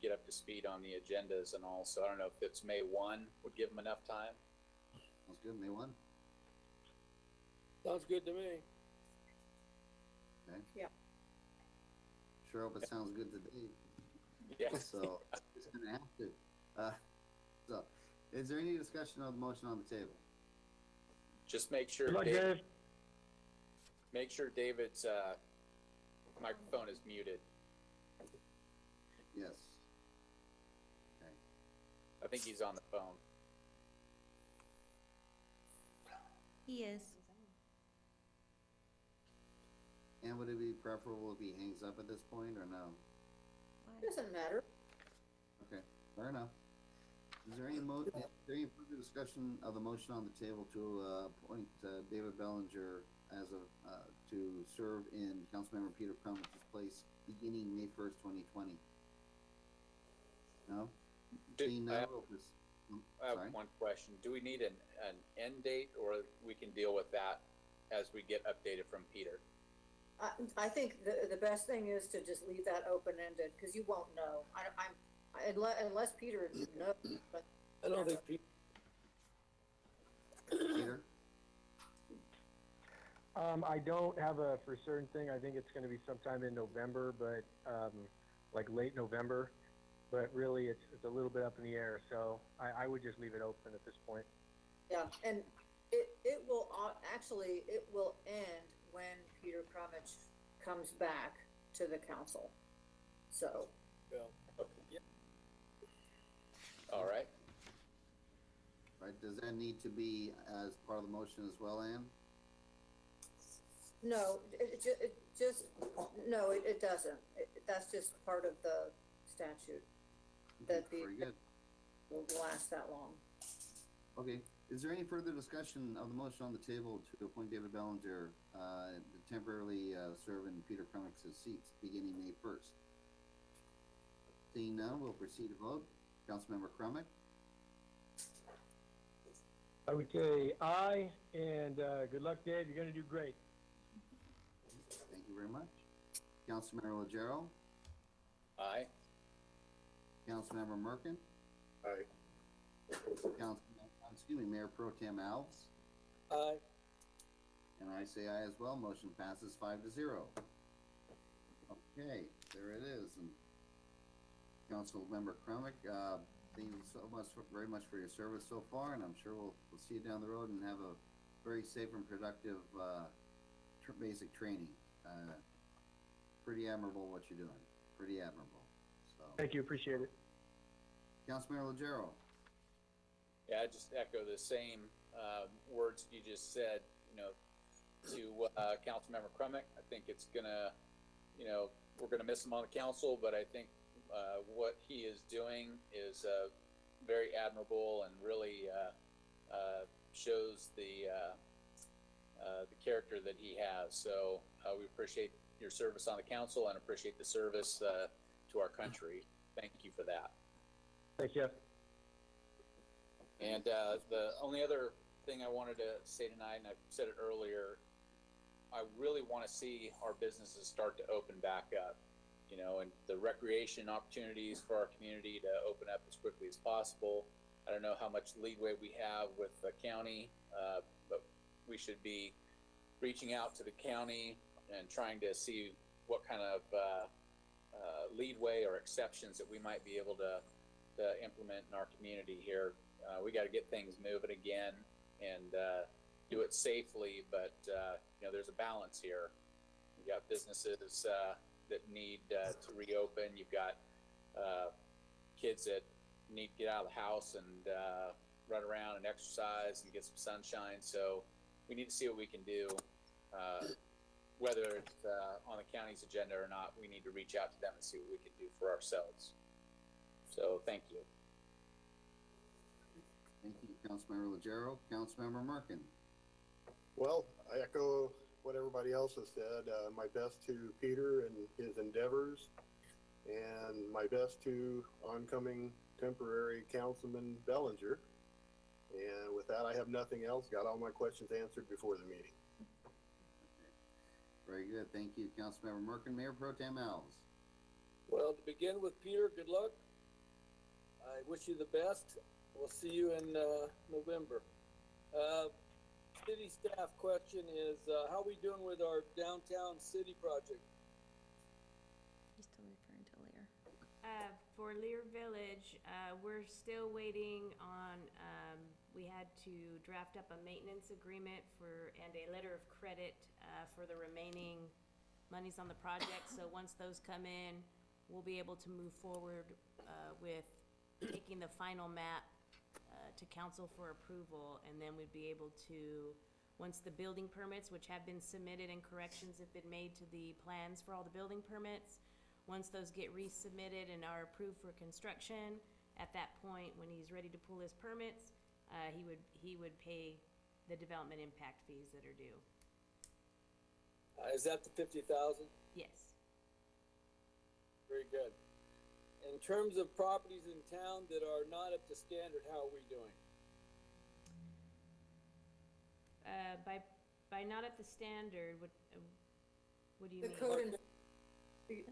Speaker 3: get up to speed on the agendas and all. So I don't know if it's May 1 would give him enough time.
Speaker 1: Sounds good, May 1.
Speaker 2: Sounds good to me.
Speaker 1: Okay.
Speaker 4: Yeah.
Speaker 1: Sure hope it sounds good today.
Speaker 3: Yeah.
Speaker 1: So it's gonna have to. So, is there any discussion of the motion on the table?
Speaker 3: Just make sure
Speaker 10: Good luck, Dave.
Speaker 3: make sure David's microphone is muted.
Speaker 1: Yes. Okay.
Speaker 3: I think he's on the phone.
Speaker 7: He is.
Speaker 1: And would it be preferable if he hangs up at this point or no?
Speaker 4: Doesn't matter.
Speaker 1: Okay, fair enough. Is there any further discussion of the motion on the table to appoint David Bellinger as to serve in Councilmember Peter Crummett's place beginning May 1st, 2020? No? Seeing none,
Speaker 3: I have one question. Do we need an end date, or we can deal with that as we get updated from Peter?
Speaker 4: I think the best thing is to just leave that open-ended, because you won't know. Unless Peter knows, but.
Speaker 2: I don't think people.
Speaker 1: Peter?
Speaker 10: I don't have a for certain thing. I think it's going to be sometime in November, but like late November. but really it's a little bit up in the air, so I would just leave it open at this point.
Speaker 4: Yeah, and it will, actually, it will end when Peter Crummich comes back to the council. So,
Speaker 2: Yeah. Yeah.
Speaker 3: All right.
Speaker 1: Right, does that need to be as part of the motion as well, Ann?
Speaker 4: no, it doesn't. That's just part of the statute, that the,
Speaker 1: Very good.
Speaker 4: will last that long.
Speaker 1: Okay, is there any further discussion of the motion on the table to appoint David Bellinger, to temporarily, serve in Peter Crummick's seats beginning May 1st? Seeing none, we'll proceed to vote. Councilmember Crummick,
Speaker 10: I would say aye, and good luck, Dave. You're going to do great.
Speaker 1: thank you very much. Councilmember Legero,
Speaker 3: Aye.
Speaker 1: Councilmember Merkin,
Speaker 8: Aye.
Speaker 1: Mayor Pro Tem Alves,
Speaker 2: Aye.
Speaker 1: and I say aye as well. Motion passes 5-0. Okay, there it is. And Councilmember Crummick, thank you so much, very much for your service so far, and I'm sure we'll see you down the road and have a very safe and productive basic training. Pretty admirable what you're doing. Pretty admirable. So,
Speaker 10: Thank you, appreciate it.
Speaker 1: Councilmember Legero.
Speaker 3: Yeah, I just echo the same words you just said, to Councilmember Crummick. I think it's gonna, we're gonna miss him on the council, but I think what he is doing is very admirable and really shows the character that he has. So we appreciate your service on the council and appreciate the service to our country. Thank you for that.
Speaker 10: Thank you.
Speaker 3: And the only other thing I wanted to say tonight, and I said it earlier, I really want to see our businesses start to open back up, and the recreation opportunities for our community to open up as quickly as possible. I don't know how much leeway we have with the county, but we should be reaching out to the county and trying to see what kind of leadway or exceptions that we might be able to implement in our community here. We got to get things moving again and do it safely, but there's a balance here. You got businesses that need to reopen. You've got kids that need to get out of the house and run around and exercise and get some sunshine. So we need to see what we can do. Whether it's on the county's agenda or not, we need to reach out to them and see what we can do for ourselves. So thank you.
Speaker 1: Thank you, Councilmember Legero. Councilmember Merkin.
Speaker 8: Well, I echo what everybody else has said. My best to Peter and his endeavors, and my best to oncoming temporary Councilman Bellinger. And with that, I have nothing else. Got all my questions answered before the meeting.
Speaker 1: Very good. Thank you, Councilmember Merkin. Mayor Pro Tem Alves.
Speaker 2: Well, to begin with, Peter, good luck. I wish you the best. We'll see you in November. City staff question is, how are we doing with our downtown city project?
Speaker 7: He's still referring to Lear.
Speaker 11: For Lear Village, we're still waiting on, we had to draft up a maintenance agreement and a letter of credit for the remaining monies on the project. So once those come in, we'll be able to move forward with taking the final map to council for approval, and then we'd be able to, once the building permits, which have been submitted and corrections have been made to the plans for all the building permits, once those get resubmitted and are approved for construction, at that point, when he's ready to pull his permits, he would pay the development impact fees that are due.
Speaker 2: Is that the 50,000?
Speaker 11: Yes.
Speaker 2: Very good. In terms of properties in town that are not up to standard, how are we doing?
Speaker 11: By not at the standard, what do you
Speaker 4: The
Speaker 11: mean?
Speaker 4: code,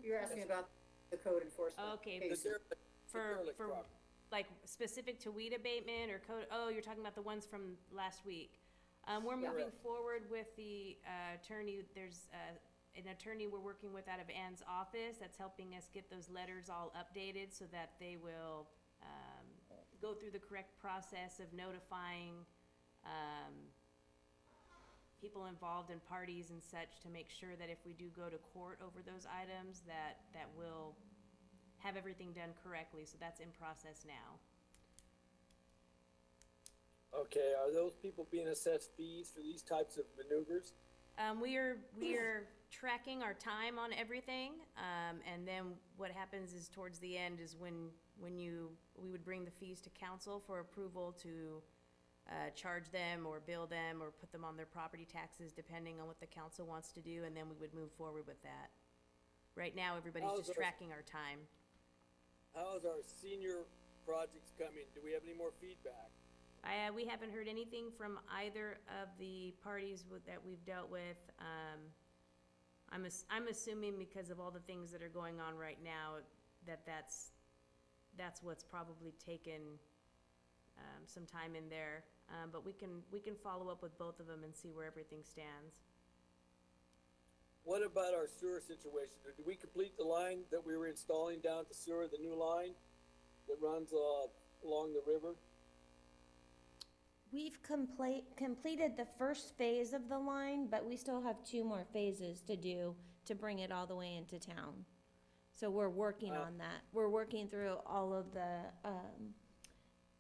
Speaker 4: you're asking about the code enforcement.
Speaker 11: Okay,
Speaker 2: The
Speaker 4: cases.
Speaker 2: derelict- the
Speaker 11: for,
Speaker 2: derelict
Speaker 11: for,
Speaker 2: property.
Speaker 11: like, specific to weed abatement or code, oh, you're talking about the ones from last week. We're
Speaker 4: Yeah.
Speaker 11: moving forward with the attorney, there's an attorney we're working with out of Ann's office that's helping us get those letters all updated so that they will go through the correct process of notifying people involved and parties and such to make sure that if we do go to court over those items, that we'll have everything done correctly. So that's in process now.
Speaker 2: Okay, are those people being assessed fees for these types of maneuvers?
Speaker 11: We are tracking our time on everything, and then what happens is towards the end is when we would bring the fees to council for approval to charge them or bill them or put them on their property taxes depending on what the council wants to do, and then we would move forward with that. Right now, everybody's just tracking our time.
Speaker 2: How is our senior projects coming? Do we have any more feedback?
Speaker 11: We haven't heard anything from either of the parties that we've dealt with. I'm assuming because of all the things that are going on right now, that's what's probably taken some time in there. But we can follow up with both of them and see where everything stands.
Speaker 2: What about our sewer situation? Did we complete the line that we were installing down at the sewer, the new line that runs along the river?
Speaker 7: We've completed the first phase of the line, but we still have 2 more phases to do to bring it all the way into town. So we're working on that. We're working through all of the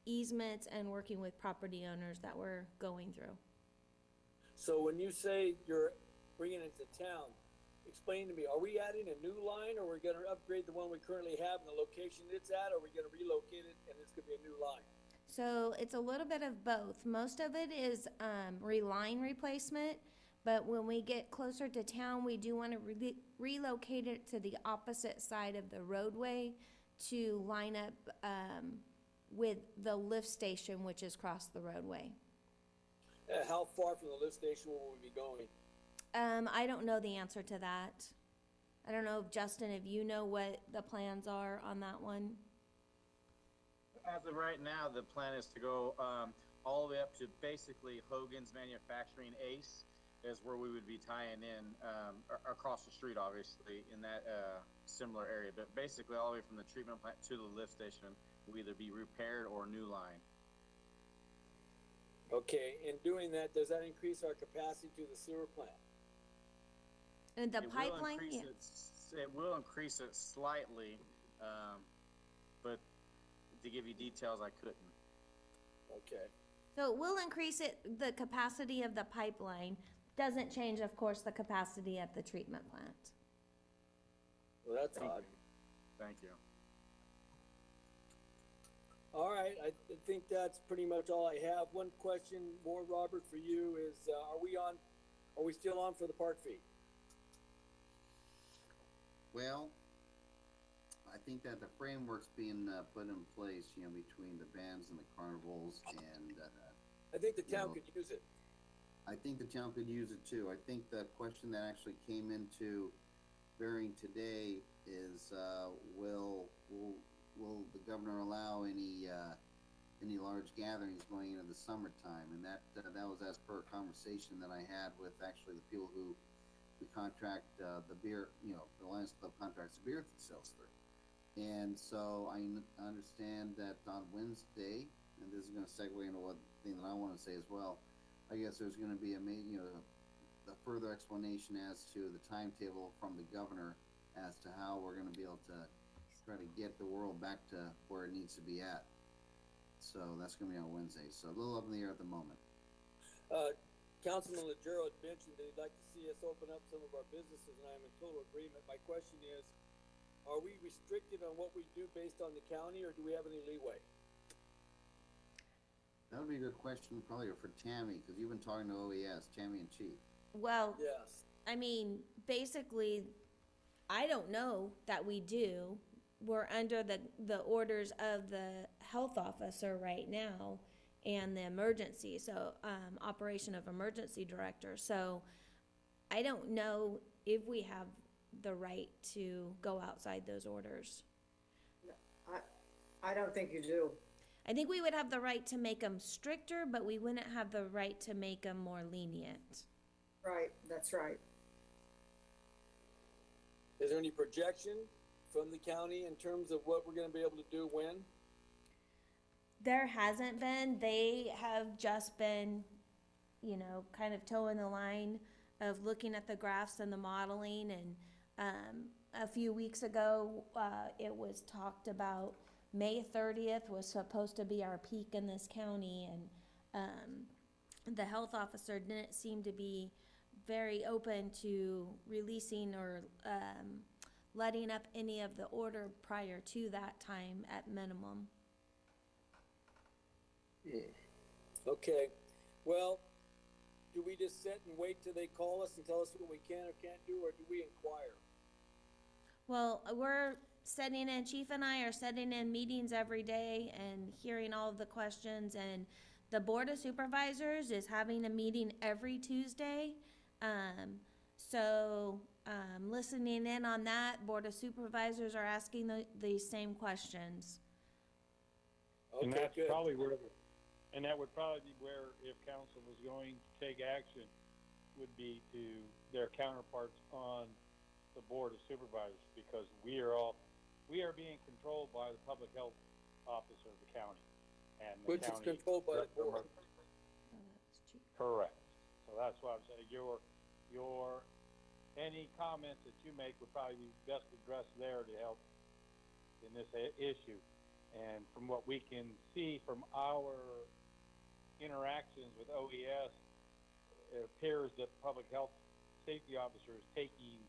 Speaker 7: easements and working with property owners that we're going through.
Speaker 2: So when you say you're bringing it to town, explain to me, are we adding a new line, or we're going to upgrade the one we currently have in the location it's at, or are we going to relocate it and it's going to be a new line?
Speaker 7: So it's a little bit of both. Most of it is line replacement, but when we get closer to town, we do want to relocate it to the opposite side of the roadway to line up with the lift station, which is across the roadway.
Speaker 2: How far from the lift station will we be going?
Speaker 7: I don't know the answer to that. I don't know, Justin, if you know what the plans are on that one.
Speaker 9: As of right now, the plan is to go all the way up to basically Hogan's Manufacturing Ace is where we would be tying in across the street, obviously, in that similar area. But basically all the way from the treatment plant to the lift station will either be repaired or new line.
Speaker 2: Okay, in doing that, does that increase our capacity to the sewer plant?
Speaker 7: And the pipeline,
Speaker 9: it will increase it slightly, but to give you details, I couldn't.
Speaker 2: Okay.
Speaker 7: so it will increase the capacity of the pipeline. Doesn't change, of course, the capacity of the treatment plant.
Speaker 2: Well, that's odd.
Speaker 9: Thank you.
Speaker 2: All right, I think that's pretty much all I have. One question more, Robert, for you is, are we still on for the park fee?
Speaker 1: Well, I think that the framework's being put in place, between the bands and the carnivals, and
Speaker 2: I think the town could use it.
Speaker 1: I think the town could use it too. I think the question that actually came into bearing today is, will the governor allow any large gatherings going into the summertime? And that was as per a conversation that I had with actually the people who we contract the beer, the Lions Club contracts the beer that sells through. And so I understand that on Wednesday, and this is going to segue into one thing that I want to say as well, I guess there's going to be a further explanation as to the timetable from the governor as to how we're going to be able to try to get the world back to where it needs to be at. So that's going to be on Wednesday. So a little up in the air at the moment.
Speaker 2: Councilman Legero had mentioned that he'd like to see us open up some of our businesses, and I'm in total agreement. My question is, are we restricted on what we do based on the county, or do we have any leeway?
Speaker 1: That would be a good question probably for Tammy, because you've been talking to OES, Tammy and Chief.
Speaker 7: Well,
Speaker 2: Yes.
Speaker 7: I mean, basically, I don't know that we do. We're under the orders of the health officer right now and the emergency, so, operation of emergency director. So I don't know if we have the right to go outside those orders.
Speaker 4: I don't think you do.
Speaker 7: I think we would have the right to make them stricter, but we wouldn't have the right to make them more lenient.
Speaker 4: Right, that's right.
Speaker 2: Is there any projection from the county in terms of what we're gonna be able to do when?
Speaker 7: There hasn't been. They have just been, kind of toeing the line of looking at the graphs and the modeling. And a few weeks ago, it was talked about May 30th was supposed to be our peak in this county. And the health officer didn't seem to be very open to releasing or letting up any of the order prior to that time at minimum.
Speaker 2: Okay, well, do we just sit and wait till they call us and tell us what we can or can't do, or do we inquire?
Speaker 7: Well, we're setting in, Chief and I are setting in meetings every day and hearing all of the questions, and the Board of Supervisors is having a meeting every Tuesday. Listening in on that, Board of Supervisors are asking the same questions.
Speaker 12: And
Speaker 2: Okay,
Speaker 12: that's
Speaker 2: good.
Speaker 12: probably and that would probably be where, if council was going to take action, would be to their counterparts on the Board of Supervisors, because we are being controlled by the public health officer of the county. And the
Speaker 2: Which is
Speaker 12: county
Speaker 2: controlled by the board.
Speaker 12: Correct. So that's why I'm saying any comments that you make would probably be best addressed there to help in this issue. And from what we can see from our interactions with OES, it appears that the public health safety officer is taking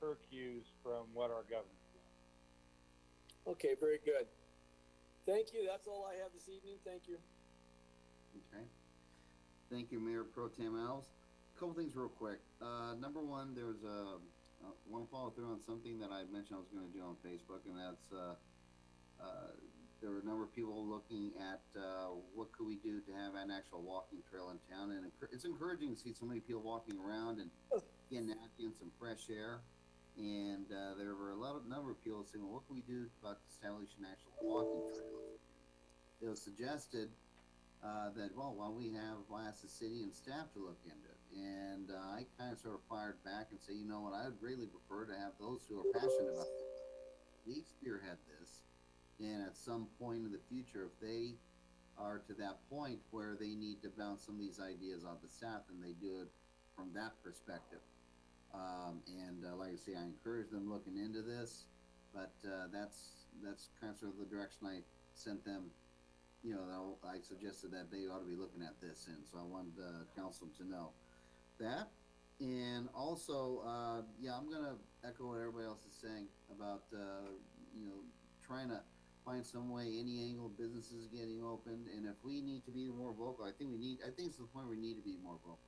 Speaker 12: her cues from what our governor's doing.
Speaker 2: Okay, very good. Thank you, that's all I have this evening, thank you.
Speaker 1: Okay. Thank you, Mayor Pro Tem Alves. Couple things real quick. Number one, there was want to follow through on something that I mentioned I was going to do on Facebook, and that's there were a number of people looking at what could we do to have an actual walking trail in town, and it's encouraging to see so many people walking around and getting out, getting some fresh air. And there were number of people saying, well, what can we do about establishing actual walking trails? It was suggested that, well, why don't we ask the city and staff to look into it? And I kind of sort of fired back and say, you know what, I would really prefer to have those who are passionate about this. We spearhead this, and at some point in the future, if they are to that point where they need to bounce some of these ideas off the staff, and they do it from that perspective. Like I say, I encourage them looking into this, but that's kind of sort of the direction I sent them. I suggested that they ought to be looking at this, and so I wanted council to know that. And also, I'm going to echo what everybody else is saying about trying to find some way, any angle businesses getting opened, and if we need to be more vocal, I think it's the point where we need to be more vocal.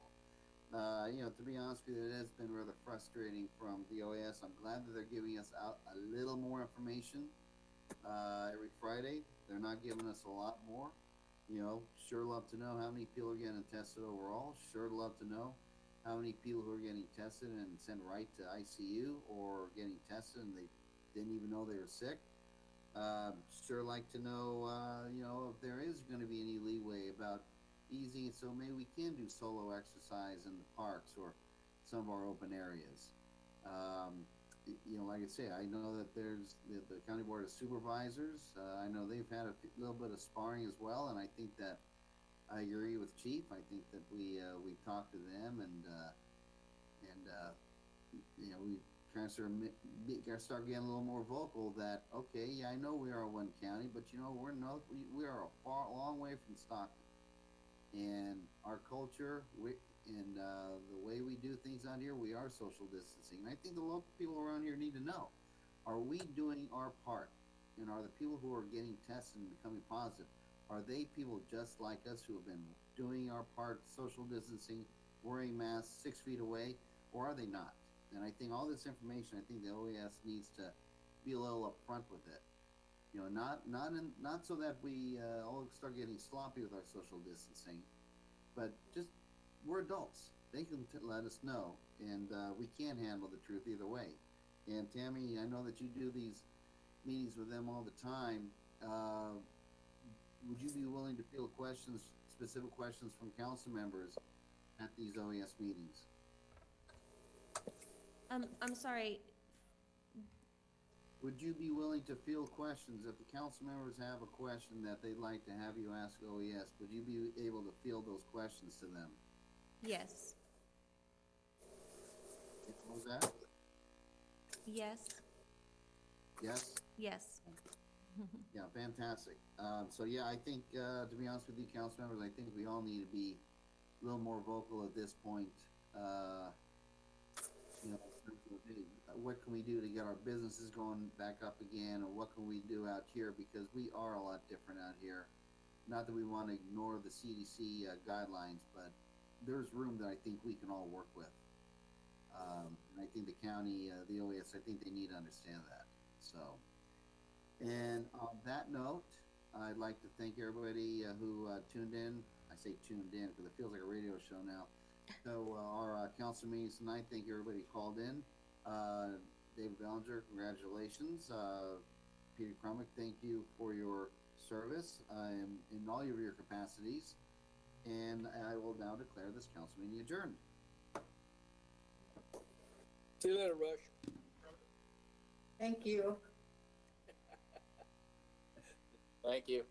Speaker 1: To be honest with you, it has been rather frustrating from the OAS. I'm glad that they're giving us out a little more information every Friday. They're not giving us a lot more. Sure love to know how many people are getting tested overall. Sure love to know how many people who are getting tested and sent right to ICU, or getting tested and they didn't even know they were sick. Sure like to know, if there is going to be any leeway about easy, so maybe we can do solo exercise in the parks or some of our open areas. Like I say, I know that there's the County Board of Supervisors. I know they've had a little bit of sparring as well, and I think that I agree with Chief. I think that we talked to them, and we kind of start getting a little more vocal that, okay, yeah, I know we are one county, but we are a long way from Stockton. And our culture, and the way we do things out here, we are social distancing. And I think the local people around here need to know, are we doing our part? And are the people who are getting tested and becoming positive, are they people just like us who have been doing our part, social distancing, wearing masks 6 feet away, or are they not? And I think all this information, I think the OAS needs to be a little upfront with it. Not so that we all start getting sloppy with our social distancing, but just, we're adults. They can let us know, and we can't handle the truth either way. And Tammy, I know that you do these meetings with them all the time. Would you be willing to field specific questions from council members at these OES meetings?
Speaker 7: I'm sorry,
Speaker 1: would you be willing to field questions? If the council members have a question that they'd like to have you ask OES, would you be able to field those questions to them?
Speaker 7: Yes.
Speaker 1: What was that?
Speaker 7: Yes.
Speaker 1: Yes?
Speaker 7: Yes.
Speaker 1: Yeah, fantastic. So yeah, I think, to be honest with you, council members, I think we all need to be a little more vocal at this point. You know, in terms of, hey, what can we do to get our businesses going back up again, or what can we do out here, because we are a lot different out here. Not that we want to ignore the CDC guidelines, but there's room that I think we can all work with. And I think the county, the OES, I think they need to understand that. So, and on that note, I'd like to thank everybody who tuned in. I say tuned in because it feels like a radio show now. So our council meetings tonight, thank you everybody who called in. David Bellinger, congratulations. Peter Crumick, thank you for your service in all of your capacities. And I will now declare this council meeting adjourned.
Speaker 2: See you later, Rush.
Speaker 4: Thank you.
Speaker 3: Thank you.